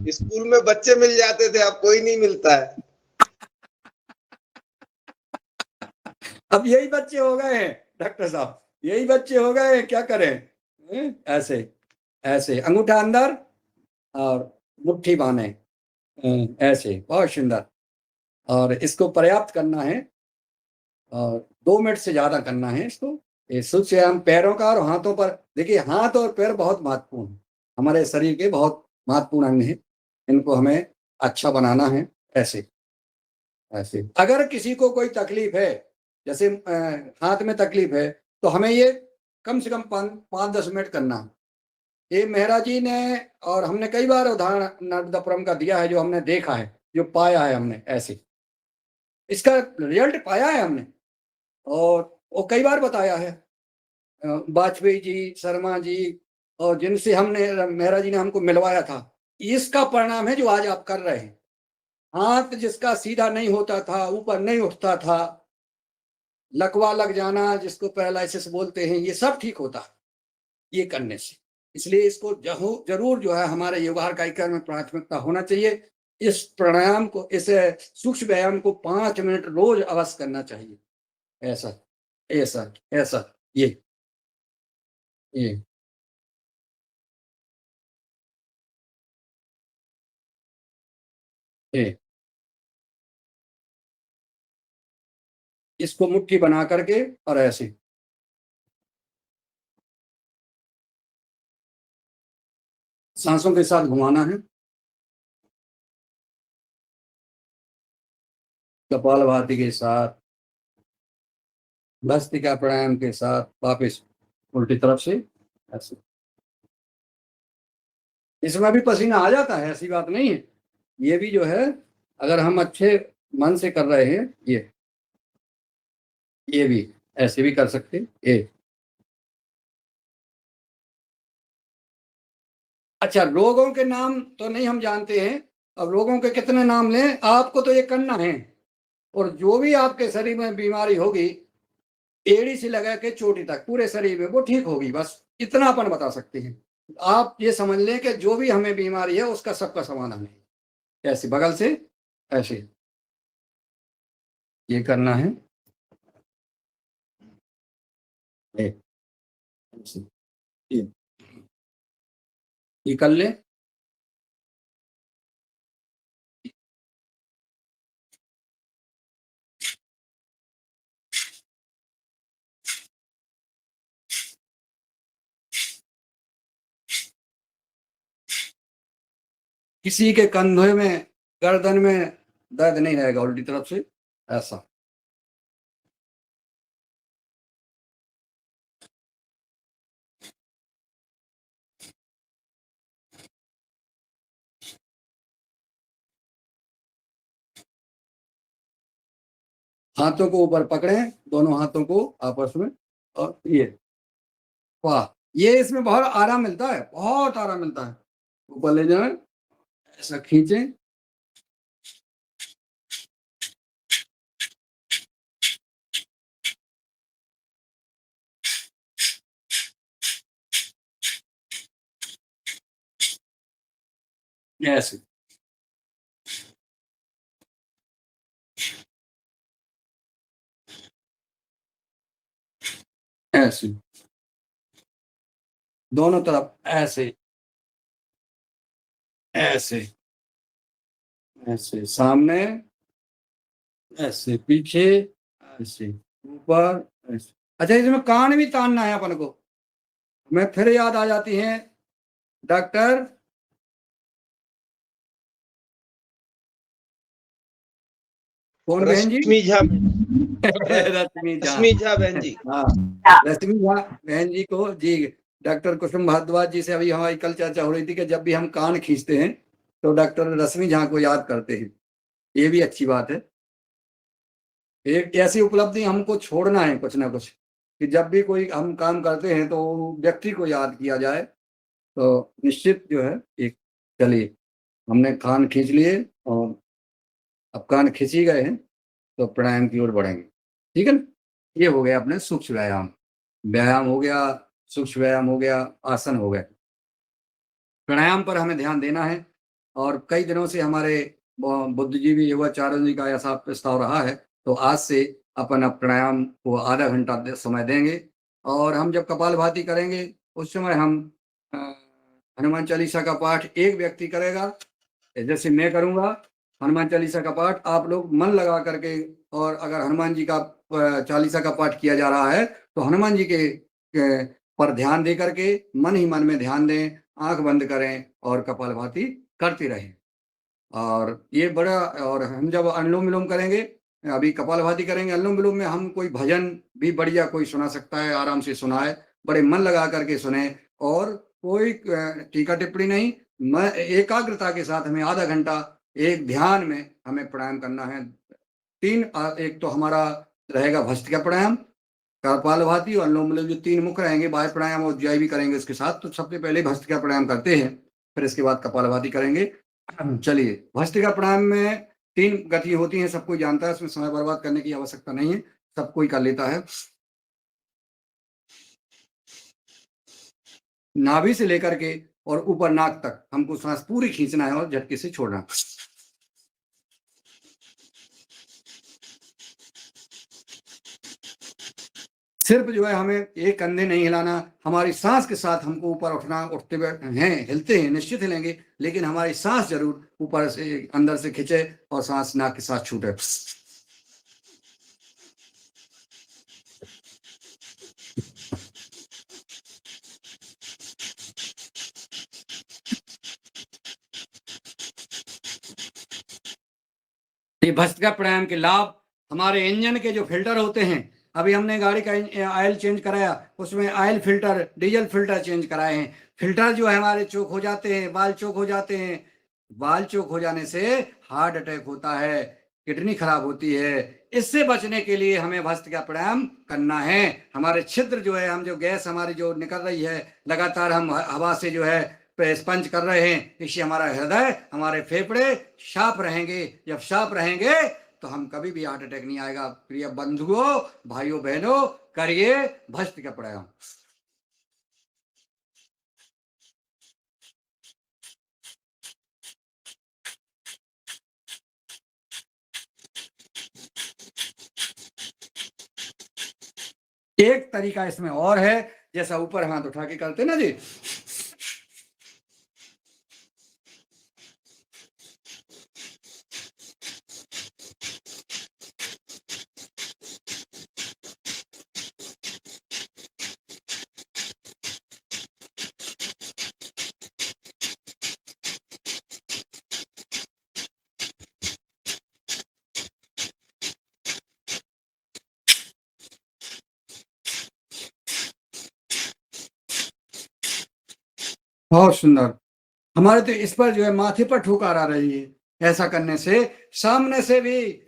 स्कूल में बच्चे मिल जाते थे, अब कोई नहीं मिलता है। अब यही बच्चे हो गए हैं डॉक्टर साहब, यही बच्चे हो गए हैं, क्या करें। ऐसे ऐसे अंगूठा अंदर और मुट्ठी बांधे, ऐसे बहुत सुंदर। और इसको पर्याप्त करना है, और 2 मिनट से ज्यादा करना है इसको। ये सूक्ष्म व्यायाम पैरों का और हाथों पर। देखिए हाथ और पैर बहुत महत्वपूर्ण है, हमारे शरीर के बहुत महत्वपूर्ण अंग हैं। इनको हमें अच्छा बनाना है। ऐसे ऐसे अगर किसी को कोई तकलीफ है, जैसे हाथ में तकलीफ है, तो हमें ये कम से कम 5-10 मिनट करना है। ये मेहरा जी ने और हमने कई बार उदाहरण नर्मदापुरम का दिया है, जो हमने देखा है, जो पाया है हमने। ऐसे इसका रिजल्ट पाया है हमने, और वो कई बार बताया है। वाजपेयी जी, शर्मा जी, और जिनसे हमने मेहरा जी ने हमको मिलवाया था, इसका परिणाम है जो आज आप कर रहे हैं। हाथ जिसका सीधा नहीं होता था, ऊपर नहीं उठता था, लकवा लग जाना जिसको पैरालिसिस बोलते हैं, ये सब ठीक होता है ये करने से। इसलिए इसको जरूर जो है हमारे योगाहार कार्यक्रम में प्राथमिकता होना चाहिए। इस प्राणायाम को, इस सूक्ष्म व्यायाम को 5 मिनट रोज अवश्य करना चाहिए। ऐसा ऐसा ऐसा ये ये इसको मुट्ठी बना करके और ऐसे सांसों के साथ घुमाना है। कपालभाति के साथ, भस्त्रिका प्राणायाम के साथ वापस उल्टी तरफ से ऐसे। इसमें भी पसीना आ जाता है, ऐसी बात नहीं है। ये भी जो है, अगर हम अच्छे मन से कर रहे हैं, ये भी ऐसे भी कर सकते हैं। ये अच्छा, रोगों के नाम तो नहीं हम जानते हैं। अब रोगों के कितने नाम लें, आपको तो ये करना है। और जो भी आपके शरीर में बीमारी होगी, एड़ी से लगा के चोटी तक पूरे शरीर में, वो ठीक होगी। बस इतना अपन बता सकते हैं। आप ये समझ लें कि जो भी हमें बीमारी है उसका सबका समाधान है। ऐसे बगल से ऐसे ये करना है। ये ये कर लें। किसी के कंधे में, गर्दन में दर्द नहीं रहेगा उल्टी तरफ से, ऐसा। हाथों को ऊपर पकड़ें, दोनों हाथों को आपस में, और ये, वाह, ये इसमें बहुत आराम मिलता है, बहुत आराम मिलता है। ऊपर ले जाएं, ऐसा खींचें, ऐसे। ऐसे दोनों तरफ, ऐसे ऐसे, ऐसे सामने, ऐसे पीछे, ऐसे ऊपर, ऐसे। अच्छा, इसमें कान भी तानना है अपन को। मैं फिर याद आ जाती हैं डॉक्टर कौन बहन जी? रश्मि झा, रश्मि झा। रश्मि झा बहन जी। हाँ, रश्मि झा बहन जी को जी, डॉक्टर कुसुम भारद्वाज जी से अभी हमारी कल चर्चा हो रही थी कि जब भी हम कान खींचते हैं तो डॉक्टर रश्मि झा को याद करते हैं। ये भी अच्छी बात है। एक ऐसी उपलब्धि हमको छोड़ना है कुछ ना कुछ, कि जब भी कोई हम काम करते हैं तो व्यक्ति को याद किया जाए। तो निश्चित जो है एक, चलिए, हमने कान खींच लिए और अब कान खींच ही गए हैं तो प्राणायाम की ओर बढ़ेंगे। ठीक है ना? ये हो गया अपने सूक्ष्म व्यायाम। व्यायाम हो गया, सूक्ष्म व्यायाम हो गया, आसन हो गए। प्राणायाम पर हमें ध्यान देना है। और कई दिनों से हमारे बुद्धिजीवी युवाचार्यों जी का ऐसा प्रस्ताव रहा है, तो आज से अपन अब प्राणायाम को आधा घंटा समय देंगे। और हम जब कपालभाति करेंगे उस समय हम अ, हनुमान चालीसा का पाठ एक व्यक्ति करेगा, जैसे मैं करूंगा। हनुमान चालीसा का पाठ आप लोग मन लगा करके, और अगर हनुमान जी का चालीसा का पाठ किया जा रहा है तो हनुमान जी के पर ध्यान दे करके मन ही मन में ध्यान दें, आंख बंद करें और कपालभाति करते रहें। और ये बड़ा, और हम जब अनुलोम विलोम करेंगे, अभी कपालभाति करेंगे, अनुलोम विलोम में हम कोई भजन भी बढ़िया कोई सुना सकता है, आराम से सुनाए, बड़े मन लगा करके सुने, और कोई टीका टिप्पणी नहीं, मैं एकाग्रता के साथ हमें आधा घंटा एक ध्यान में हमें प्राणायाम करना है। एक तो हमारा रहेगा भस्त्रिका प्राणायाम, कपालभाति और अनुलोम विलोम, जो तीन मुख्य रहेंगे। बाह्य प्राणायाम और ज्याय भी करेंगे इसके साथ। तो सबसे पहले भस्त्रिका प्राणायाम करते हैं, फिर इसके बाद कपालभाति करेंगे। चलिए, भस्त्रिका प्राणायाम में 3 गति होती हैं, सब कोई जानता है, इसमें समय बर्बाद करने की आवश्यकता नहीं है, सब कोई कर लेता है। नाभि से लेकर के और ऊपर नाक तक हमको सांस पूरी खींचना है और झटके से छोड़ना। सिर्फ जो है हमें एक कंधे नहीं हिलाना, हमारी सांस के साथ हमको ऊपर उठना, उठते हुए हैं, हिलते हैं, निश्चित हिलेंगे, लेकिन हमारी सांस जरूर ऊपर से अंदर से खिंचे और सांस नाक के साथ छूटे। ये भस्त्रिका प्राणायाम के लाभ, हमारे इंजन के जो फिल्टर होते हैं, अभी हमने गाड़ी का ऑयल चेंज कराया, उसमें oil filter, diesel filter change कराए हैं। फिल्टर जो है हमारे चोक हो जाते हैं, बाल चोक हो जाते हैं। बाल चोक हो जाने से हार्ट अटैक होता है, किडनी खराब होती है। इससे बचने के लिए हमें भस्त्रिका प्राणायाम करना है। हमारे छिद्र जो है, हम जो गैस हमारी जो निकल रही है लगातार, हम हवा से जो है स्पंज कर रहे हैं, इससे हमारा हृदय, हमारे फेफड़े साफ रहेंगे। जब साफ रहेंगे तो हम कभी भी हार्ट अटैक नहीं आएगा। प्रिय बंधुओं, भाइयों बहनों, करिए भस्त्रिका प्राणायाम। एक तरीका इसमें और है, जैसा ऊपर हाथ उठा के करते ना जी, बहुत सुंदर। हमारे तो इस पर जो है माथे पर ठोकर आ रही है, ऐसा करने से सामने से भी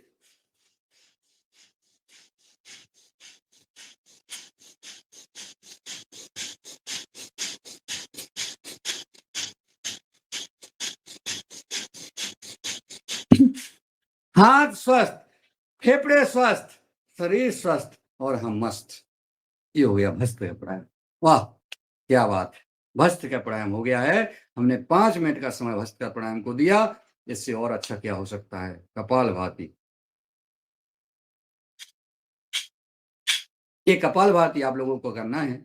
हाथ स्वस्थ, फेफड़े स्वस्थ, शरीर स्वस्थ और हम मस्त। ये हो गया भस्त का प्राणायाम। वाह क्या बात है, भस्त का प्राणायाम हो गया है। हमने 5 मिनट का समय भस्त का प्राणायाम को दिया, इससे और अच्छा क्या हो सकता है। कपालभाति, ये कपालभाति आप लोगों को करना है।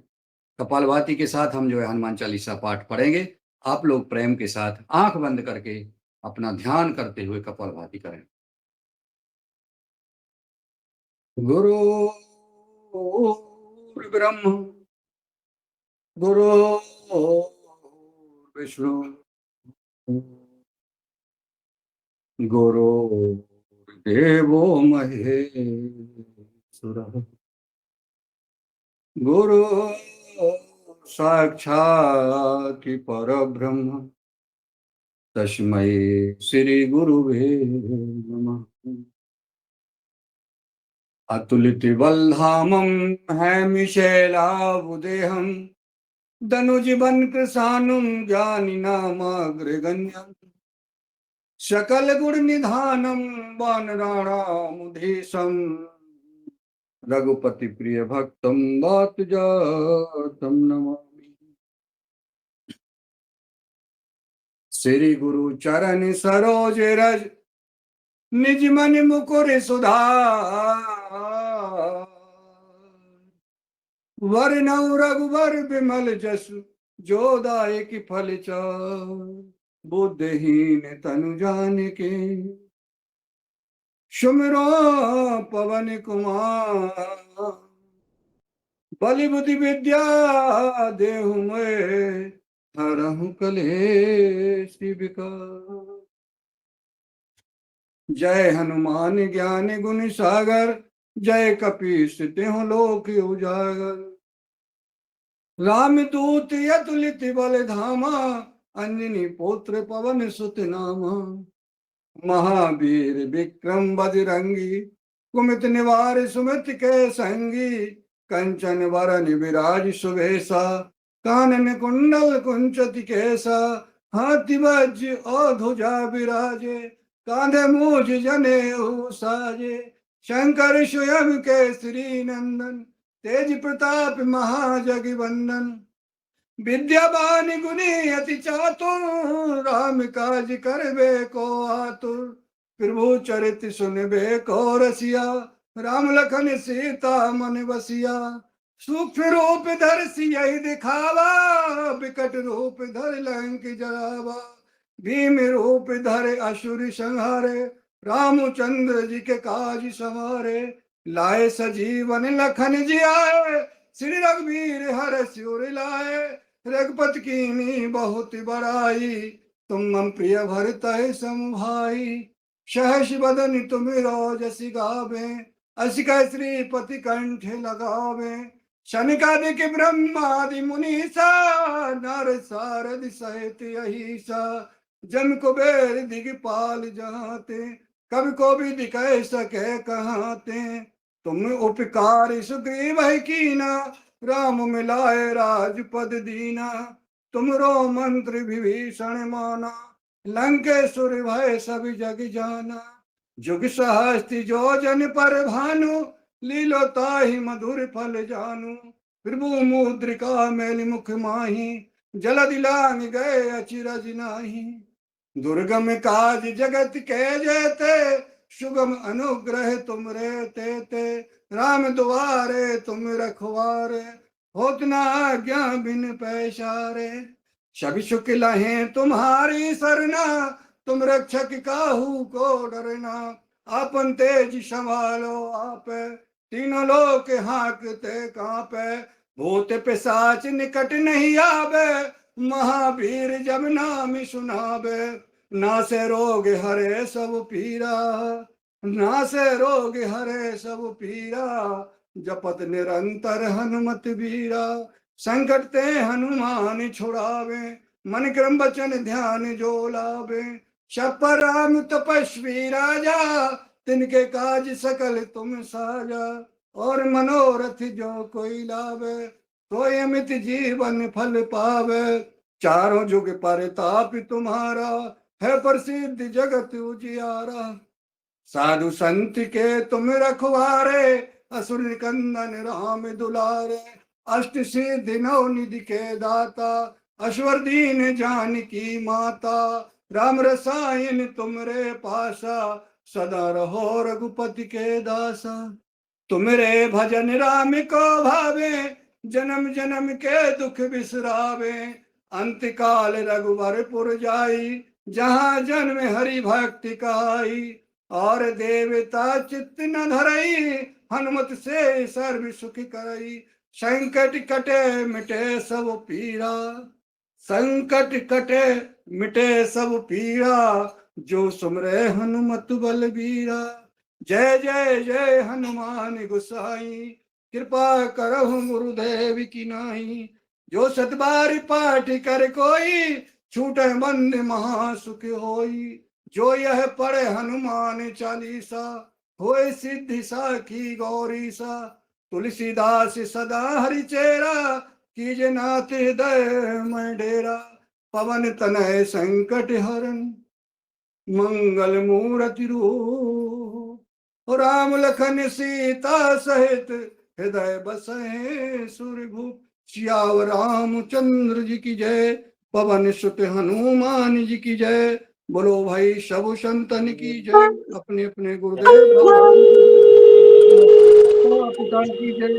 कपालभाति के साथ हम जो है हनुमान चालीसा पाठ पढ़ेंगे। आप लोग प्रेम के साथ आंख बंद करके अपना ध्यान करते हुए कपालभाति करें। गुरु ब्रह्म गुरु विष्णु गुरु देवो महेश्वरः गुरु साक्षात् परब्रह्म तस्मै श्री गुरुवे नमः। अतुलित बलधामं हैमिशैलाबुदेहं दनुजबन कृशानुं ज्ञानिनामग्रगण्यं सकल गुण निधानं वानराणामुधीशं रघुपति प्रिय भक्तं वातजातं नमामि। श्री गुरु चरण सरोज रज निज मन मुकुर सुधार वरनौ रघुवर विमल जसु जो दायक फल चार बुद्धहीन तनु जानिके सुमिरो पवन कुमार बलि बुद्धि विद्या देहु मैं हरहु कलेश विकार। जय हनुमान ज्ञान गुण सागर जय कपीस तिहुँ लोक उजागर। राम दूत अतुलित बल धामा अंजनी पुत्र पवन सुत नामा। महावीर विक्रम बजरंगी कुमित निवार सुमित के संगी। कंचन वरन विराज सुबेसा कानन कुंडल कुंचति केसा। हाथी वज्र और ध्वजा विराजे कांधे मूज जनेऊ साजे। शंकर स्वयं केसरी नंदन तेज प्रताप महाजगवंदन। विद्यावान गुणी अति चातुर राम काज करबे को आतुर। प्रभु चरित सुनबे को रसिया राम लखन सीता मन बसिया। सूक्ष्म रूप धर सियहि दिखावा विकट रूप धर लंक जरावा। भीम रूप धरे असुर संहारे रामचंद्र जी के काज सवारे। लाए सजीवन लखन जियाए श्री रघुवीर हर सिर लाए। रघुपति कीनी बहुत बड़ाई तुम मम प्रिय भरतहि सम भाई। सहस बदन तुम रोजसि गावे अस कहि श्रीपति कंठ लगावे। शनिकादिक ब्रह्मादि मुनीसा नर सारद सहित अहिसा। जन कुबेर दिगपाल जहाते कवि को भी दिखाए सके कहाते। तुम उपकार सुग्रीव है कीना राम मिलाए राजपद दीना। तुमरो मंत्र विभीषण माना लंकेश्वर भय सब जग जाना। जुग सहस्ति जो जन पर भानु लीलो ताहि मधुर फल जानू। प्रभु मुद्रिका मेल मुख माही जलधि लांग गए अचिरज नाही। दुर्गम काज जगत के जेते सुगम अनुग्रह तुम रे ते। राम दुआरे तुम रखवारे होत न आज्ञा बिन पैसारे। सभी सुख लहे तुम्हारी सरना तुम रक्षक काहू को डरना। आपन तेज संभालो आप तीनों लोक हाँकते कांपे। भूत पिशाच निकट नहीं आवे महावीर जब नाम सुनावे। नासे रोग हरे सब पीरा नासे रोग हरे सब पीरा। जपत निरंतर हनुमत वीरा संकट ते हनुमान छुड़ावे। मन क्रम वचन ध्यान जो लावे। शप राम तपस्वी राजा, तिनके काज सकल तुम साजा। और मनोरथ जो कोई लावे, तो अमित जीवन फल पावे। चारों जुग परताप तुम्हारा, है प्रसिद्ध जगत उजियारा। साधु संत के तुम रखवारे, असुर निकंदन राम दुलारे। अष्ट सिद्धि नौ निधि के दाता, अश्वर दीन जानकी माता। राम रसायन तुमरे पासा, सदा रहो रघुपति के दासा। तुमरे भजन राम को भावे, जन्म जन्म के दुख बिसरावे। अंत काल रघुवरपुर जाई, जहाँ जन्म हरि भक्ति काई। और देवता चित्त न धरई, हनुमत से सर्व सुख करई। संकट कटे मिटे सब पीरा, संकट कटे मिटे सब पीरा। जो सुमरे हनुमत बलबीरा। जय जय जय हनुमान गोसाई, कृपा करहु गुरुदेव की नाई। जो सतबार पाठ कर कोई, छूटे बंद महासुख होई। जो यह पढ़े हनुमान चालीसा, होए सिद्धि साखी गौरी सा। तुलसीदास सदा हरिचेरा, कीजे नाथ हृदय में डेरा। पवन तनय संकट हरन, मंगल मूर्ति रूप। राम लखन सीता सहित, हृदय बसहे सूर्यभूप। सियावर रामचंद्र जी की जय, पवन सुत हनुमान जी की जय। बोलो भाई सब संतन की जय। अपने अपने गुरुदेव पिता की जय।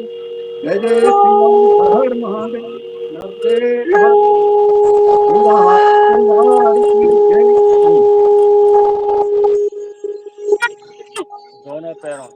जय जय श्री राम, हर हर महादेव। नमस्ते परिवार की जय। दोनों पैरों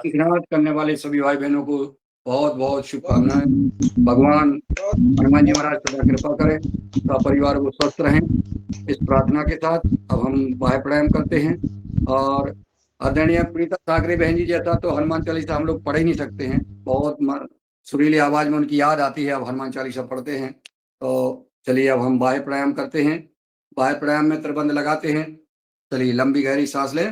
इनायत करने वाले सभी भाई बहनों को बहुत बहुत शुभकामनाएं। भगवान हनुमान जी महाराज सदा कृपा करें, सब परिवार को स्वस्थ रहें। इस प्रार्थना के साथ अब हम बाह्य प्राणायाम करते हैं। और आदरणीय प्रीता सागरे बहन जी जैसा तो हनुमान चालीसा हम लोग पढ़ ही नहीं सकते हैं। बहुत सुरीली आवाज में उनकी याद आती है, अब हनुमान चालीसा पढ़ते हैं। तो चलिए अब हम बाह्य प्राणायाम करते हैं। बाह्य प्राणायाम में त्रिबंध लगाते हैं। चलिए लंबी गहरी सांस लें,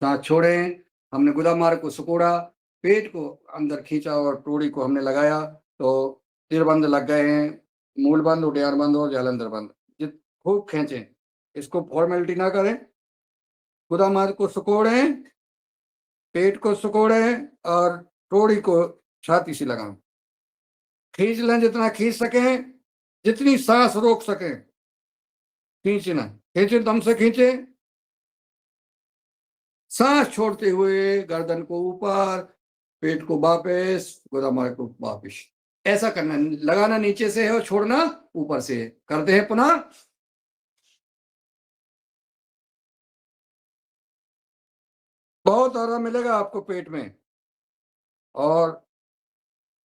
सांस छोड़ें। हमने गुदा मार्ग को सिकोड़ा, पेट को अंदर खींचा और टोड़ी को हमने लगाया, तो तिरबंध लग गए हैं। मूल बंद, उड्डयन बंद और जालंधर बंद खूब खींचें। इसको फॉर्मेलिटी ना करें। गुदा मार्ग को सिकोड़ें, पेट को सिकोड़ें और टोड़ी को छाती से लगाएं। खींच लें जितना खींच सकें, जितनी सांस रोक सकें खींचना। खींचे दम से खींचें, सांस छोड़ते हुए गर्दन को ऊपर, पेट को वापस, गुदा मार्ग को वापस। ऐसा करना, लगाना नीचे से है और छोड़ना ऊपर से है। करते हैं पुनः। बहुत आराम मिलेगा आपको पेट में। और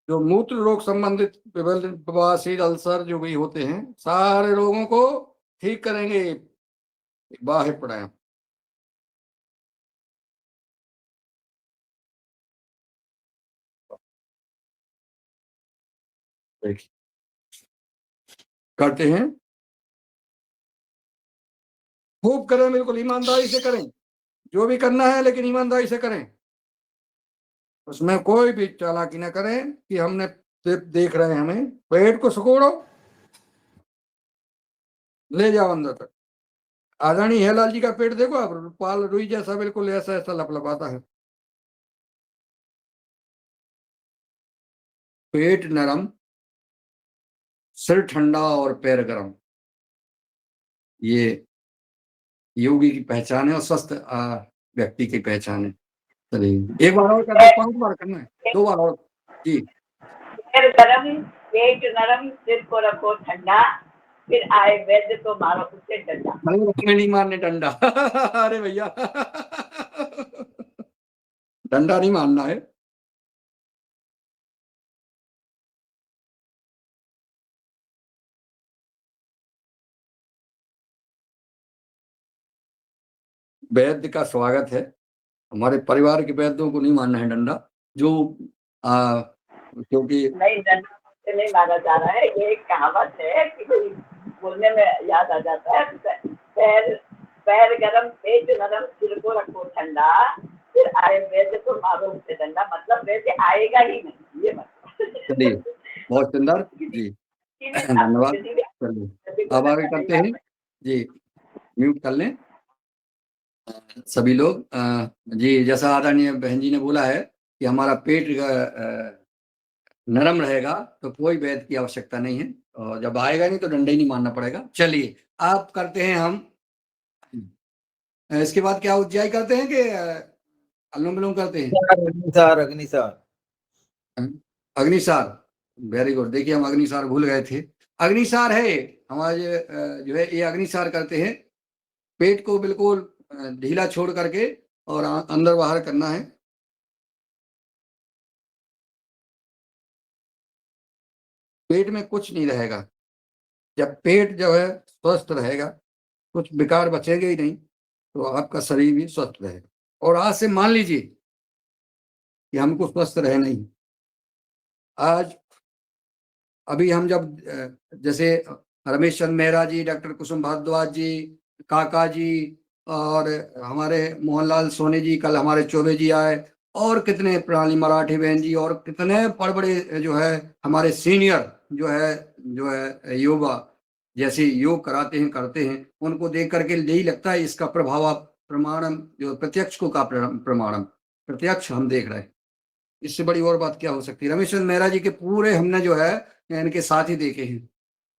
जो मूत्र रोग संबंधित बवासीर, अल्सर जो भी होते हैं, सारे रोगों को ठीक करेंगे बाह्य प्राणायाम। करते हैं, खूब करें, बिल्कुल ईमानदारी से करें। जो भी करना है लेकिन ईमानदारी से करें, उसमें कोई भी चालाकी ना करें कि हमने सिर्फ देख रहे हैं हमें। पेट को सिकोड़ो, ले जाओ अंदर तक। आदरणीय हेलाल जी का पेट देखो आप, पाल रुई जैसा, बिल्कुल ऐसा ऐसा लपलपाता है। पेट नरम, सिर ठंडा और पैर गरम, ये योगी की पहचान है और स्वस्थ व्यक्ति की पहचान है। चलिए एक बार और कर दो, 5 बार करना है, 2 बार और जी। पैर गरम पेट नरम सिर को रखो ठंडा, फिर आए वैद्य तो मारो उससे डंडा। मतलब उसमें नहीं मारने डंडा। अरे भैया, डंडा नहीं मारना है। वैद्य का स्वागत है, हमारे परिवार के वैद्यों को नहीं मारना है डंडा। जो क्योंकि नहीं, डंडा से नहीं मारा जा रहा है। ये एक कहावत है कि कोई बोलने में याद आ जाता है, पैर पैर गरम पेट नरम सिर को रखो ठंडा, फिर आए वैद्य तो मारो उससे डंडा। मतलब वैद्य आएगा ही नहीं, ये मतलब। चलिए, बहुत सुंदर जी, धन्यवाद। चलिए अब आगे करते हैं जी, म्यूट कर लें सभी लोग। जी, जैसा आदरणीय बहन जी ने बोला है कि हमारा पेट नरम रहेगा तो कोई वैद्य की आवश्यकता नहीं है, और जब आएगा नहीं तो डंडा ही नहीं मारना पड़ेगा। चलिए आप करते हैं, हम इसके बाद क्या उज्जाई करते हैं कि अनुलोम विलोम करते हैं? Agnisar Agnisar Agnisar, very good. देखिए हम अग्निसार भूल गए थे। अग्निसार है हमारे जो है ये अग्निसार करते हैं। पेट को बिल्कुल ढीला छोड़ करके और अंदर बाहर करना है। पेट में कुछ नहीं रहेगा। जब पेट जो है स्वस्थ रहेगा, कुछ विकार बचेगा ही नहीं, तो आपका शरीर भी स्वस्थ रहेगा। और आज से मान लीजिए कि हमको स्वस्थ रहना ही। आज अभी हम जब जैसे रमेश चंद्र मेहरा जी, डॉक्टर कुसुम भारद्वाज जी, काका जी, और हमारे मोहनलाल सोनी जी, कल हमारे चौबे जी आए, और कितने प्रणाली मराठी बहन जी, और कितने बड़े बड़े जो है हमारे सीनियर जो है योगा जैसे योग कराते हैं, करते हैं, उनको देख करके यही लगता है इसका प्रभाव आप प्रमाणम जो प्रत्यक्ष को का प्रमाणम प्रत्यक्ष हम देख रहे हैं। इससे बड़ी और बात क्या हो सकती है? रमेश चंद्र मेहरा जी के पूरे हमने जो है इनके साथ ही देखे हैं।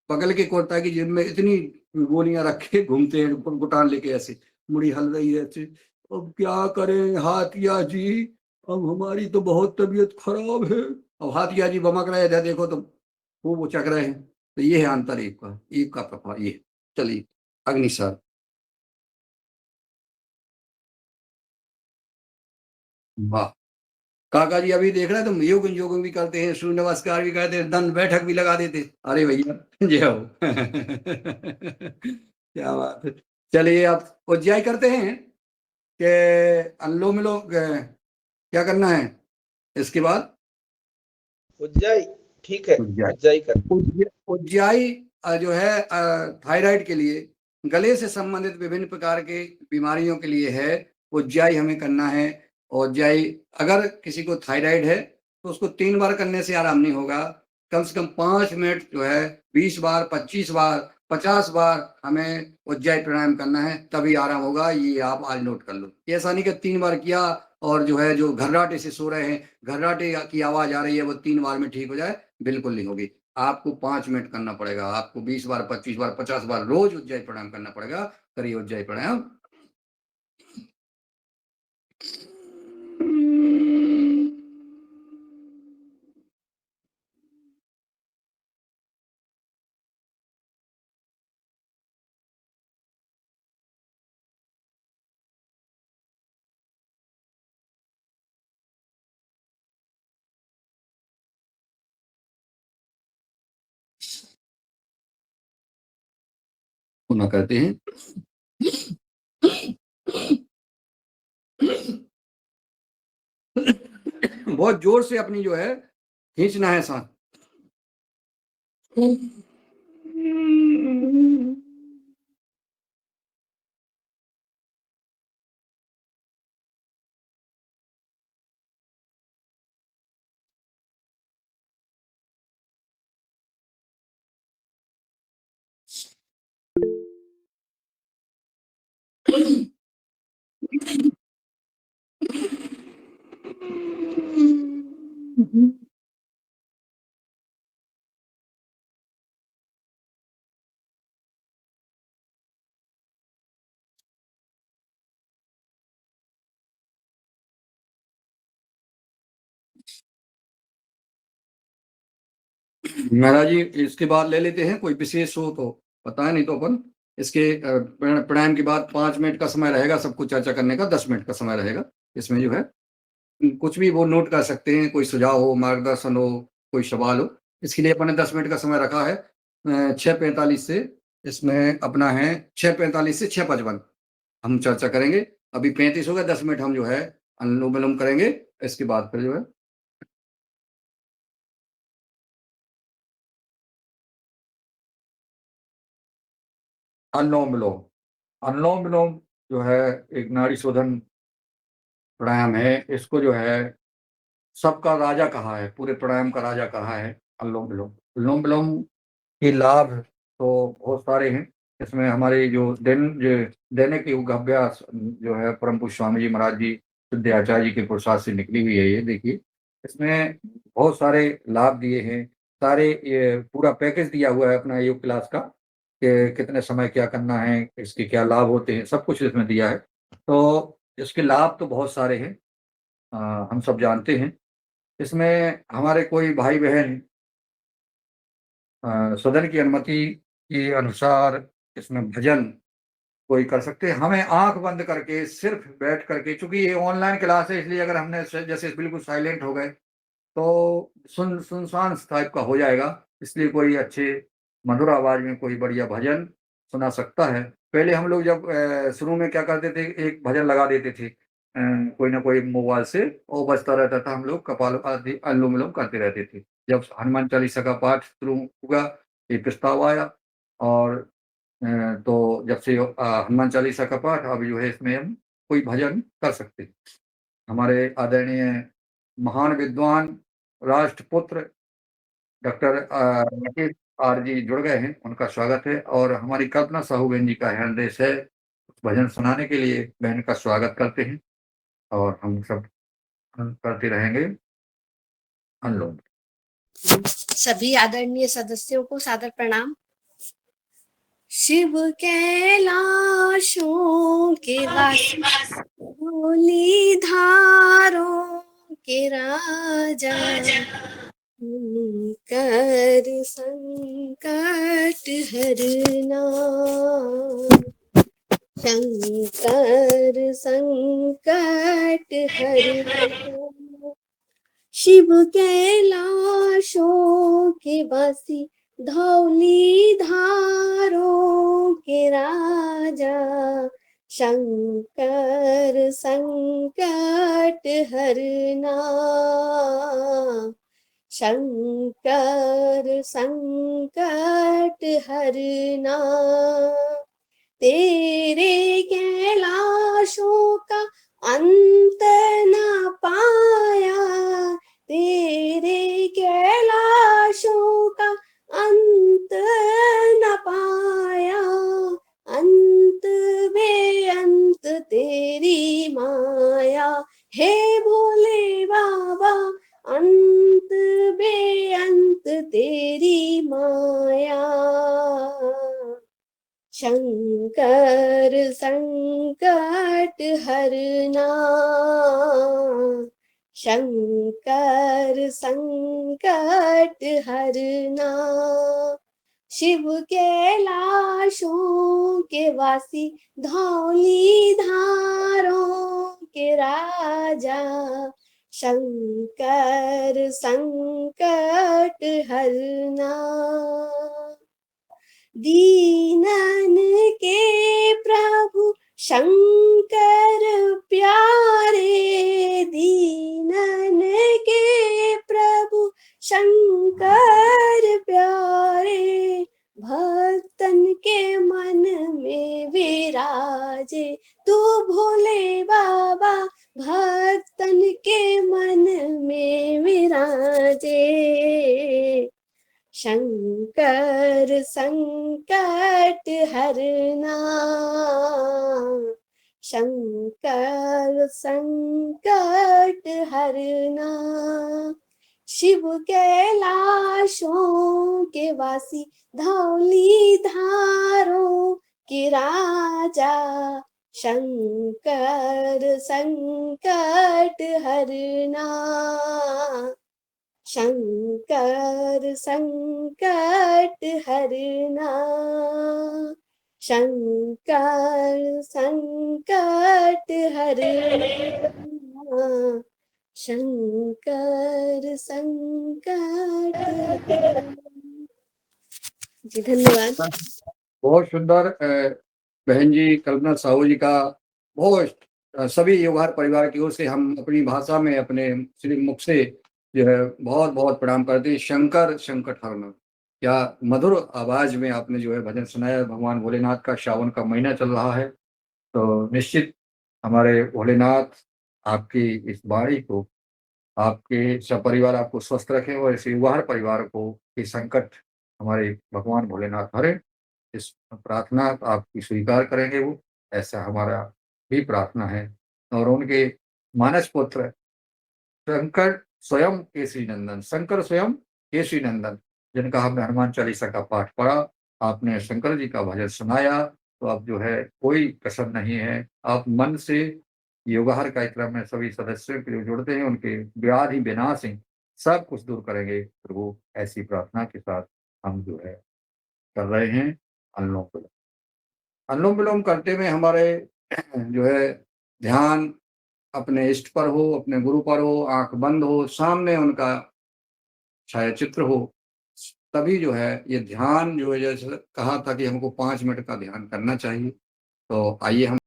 बगल के कोर्ता की जिनमें इतनी गोलियां रख के घूमते हैं, गुटान लेके, ऐसे मुड़ी हल रही है ऐसे। अब क्या करें हाथिया जी, अब हमारी तो बहुत तबीयत खराब है। अब हाथिया जी बमक रहे थे, देखो तो खूब उचक रहे हैं। तो ये है अंतर एक का प्रभाव ये। चलिए अग्निसार। वाह, काका जी अभी देख रहे हैं, तुम योग योग भी करते हैं, सूर्य नमस्कार भी करते हैं, दंड बैठक भी लगा देते। अरे भैया जय हो। क्या बात है। चलिए आप उज्जाई करते हैं कि अनुलोम विलोम क्या करना है इसके बाद? उज्जाई ठीक है, उज्जाई। उज्जाई कर। उज्जाई जो है थायराइड के लिए, गले से संबंधित विभिन्न प्रकार के बीमारियों के लिए है। उज्जाई हमें करना है। उज्जाई अगर किसी को थायराइड है तो उसको 3 बार करने से आराम नहीं होगा। कम से कम 5 मिनट जो है 20 बार, 25 बार, 50 बार हमें उज्जाई प्राणायाम करना है, तभी आराम होगा। ये आप आज नोट कर लो। ऐसा नहीं कि 3 बार किया और जो है जो घर्राटे से सो रहे हैं, घर्राटे की आवाज आ रही है, वो 3 बार में ठीक हो जाए, बिल्कुल नहीं होगी। आपको 5 मिनट करना पड़ेगा। आपको 20 बार, 25 बार, 50 बार रोज उज्जाई प्राणायाम करना पड़ेगा। करिए उज्जाई प्राणायाम। पुनः करते हैं। बहुत जोर से अपनी जो है खींचना है सांस। महाराज जी इसके बाद ले लेते हैं, कोई विशेष हो तो पता है, नहीं तो अपन इसके प्राणायाम के बाद 5 मिनट का समय रहेगा सबको चर्चा करने का, 10 मिनट का समय रहेगा। इसमें जो है कुछ भी वो नोट कर सकते हैं, कोई सुझाव हो, मार्गदर्शन हो, कोई सवाल हो। इसके लिए अपन ने 10 मिनट का समय रखा है। 6:45 से इसमें अपना है 6:45 से 6:55 हम चर्चा करेंगे। अभी 35 हो गया, 10 मिनट हम जो है अनुलोम विलोम करेंगे। इसके बाद फिर जो है अनुलोम विलोम। अनुलोम विलोम जो है एक नाड़ी शोधन प्राणायाम है। इसको जो है सबका राजा कहा है, पूरे प्राणायाम का राजा कहा है अनुलोम विलोम। अनुलोम विलोम के लाभ तो बहुत सारे हैं। इसमें हमारे जो दैनिक योग अभ्यास जो है परम पूज्य स्वामी जी महाराज जी सिद्धाचार्य जी के पुरुषार्थ से निकली हुई है। ये देखिए इसमें बहुत सारे लाभ दिए हैं, सारे ये पूरा पैकेज दिया हुआ है अपना योग क्लास का, कि कितने समय क्या करना है, इसके क्या लाभ होते हैं, सब कुछ इसमें दिया है। तो इसके लाभ तो बहुत सारे हैं, हम सब जानते हैं। इसमें हमारे कोई भाई बहन सदन की अनुमति के अनुसार इसमें भजन कोई कर सकते हैं। हमें आंख बंद करके सिर्फ बैठ करके, चूंकि ये ऑनलाइन क्लास है, इसलिए अगर हमने जैसे बिल्कुल साइलेंट हो गए तो सुनसान टाइप का हो जाएगा। इसलिए कोई अच्छे मधुर आवाज में कोई बढ़िया भजन सुना सकता है। पहले हम लोग जब शुरू में क्या करते थे, एक भजन लगा देते थे कोई ना कोई मोबाइल से, वो बजता रहता था, हम लोग कपाल आदि अनुलोम विलोम करते रहते थे। जब हनुमान चालीसा का पाठ शुरू हुआ, ये प्रस्ताव आया, और तो जब से हनुमान चालीसा का पाठ, अब जो है इसमें हम कोई भजन कर सकते हैं। हमारे आदरणीय महान विद्वान राष्ट्रपुत्र डॉक्टर राकेश आर जी जुड़ गए हैं, उनका स्वागत है। और हमारी कल्पना साहू बहन जी का हृदय से भजन सुनाने के लिए बहन का स्वागत करते हैं, और हम सब करते रहेंगे अनुलोम। सभी आदरणीय सदस्यों को सादर प्रणाम। शिव कैलाशों के वासी, भोली धारों के राजा, कर संकट हरना, शंकर संकट हरना। शिव कैलाशों के वासी, धौली धारों के राजा, शंकर संकट हरना, शंकर संकट हरना। तेरे कैलाशों का अंत न पाया, तेरे कैलाशों का अंत न पाया, अंत बेअंत तेरी माया, हे भोले बाबा अंत बेअंत तेरी माया। शंकर संकट हरना, शंकर संकट हरना। शिव कैलाशों के वासी, धौली धारों के राजा, शंकर संकट हरना। दीनन के प्रभु शंकर प्यारे, दीनन के प्रभु शंकर प्यारे, भक्तन के मन में विराजे, तू भोले बाबा भक्तन के मन में विराजे। शंकर संकट हरना, शंकर संकट हरना। शिव कैलाशों के वासी, धौली धारों के राजा, शंकर संकट हरना, शंकर संकट हरना, शंकर संकट हरना, शंकर संकट हरना। जी धन्यवाद। बहुत सुंदर बहन जी कल्पना साहू जी का बहुत सभी योगहार परिवार की ओर से हम अपनी भाषा में अपने श्री मुख से जो है बहुत बहुत प्रणाम करते हैं। शंकर संकट हरना, क्या मधुर आवाज में आपने जो है भजन सुनाया। भगवान भोलेनाथ का श्रावण का महीना चल रहा है, तो निश्चित हमारे भोलेनाथ आपकी इस वाणी को, आपके सपरिवार आपको स्वस्थ रखें और इस युवाहर परिवार को ये संकट हमारे भगवान भोलेनाथ हरे। इस प्रार्थना आपकी स्वीकार करेंगे वो, ऐसा हमारा भी प्रार्थना है। और उनके मानस पुत्र शंकर स्वयं केसरी नंदन, शंकर स्वयं केसरी नंदन, जिनका हमने हनुमान चालीसा का पाठ पढ़ा, आपने शंकर जी का भजन सुनाया, तो अब जो है कोई कसर नहीं है। आप मन से योगाहार कार्यक्रम में सभी सदस्यों के लिए जुड़ते हैं, उनके व्याधि विनाश सब कुछ दूर करेंगे प्रभु। ऐसी प्रार्थना के साथ हम जो है कर रहे हैं अनुलोम विलोम। अनुलोम विलोम करते में हमारे जो है ध्यान अपने इष्ट पर हो, अपने गुरु पर हो, आंख बंद हो, सामने उनका छायाचित्र हो, तभी जो है ये ध्यान जो है, जैसे कहा था कि हमको 5 मिनट का ध्यान करना चाहिए। तो आइए हम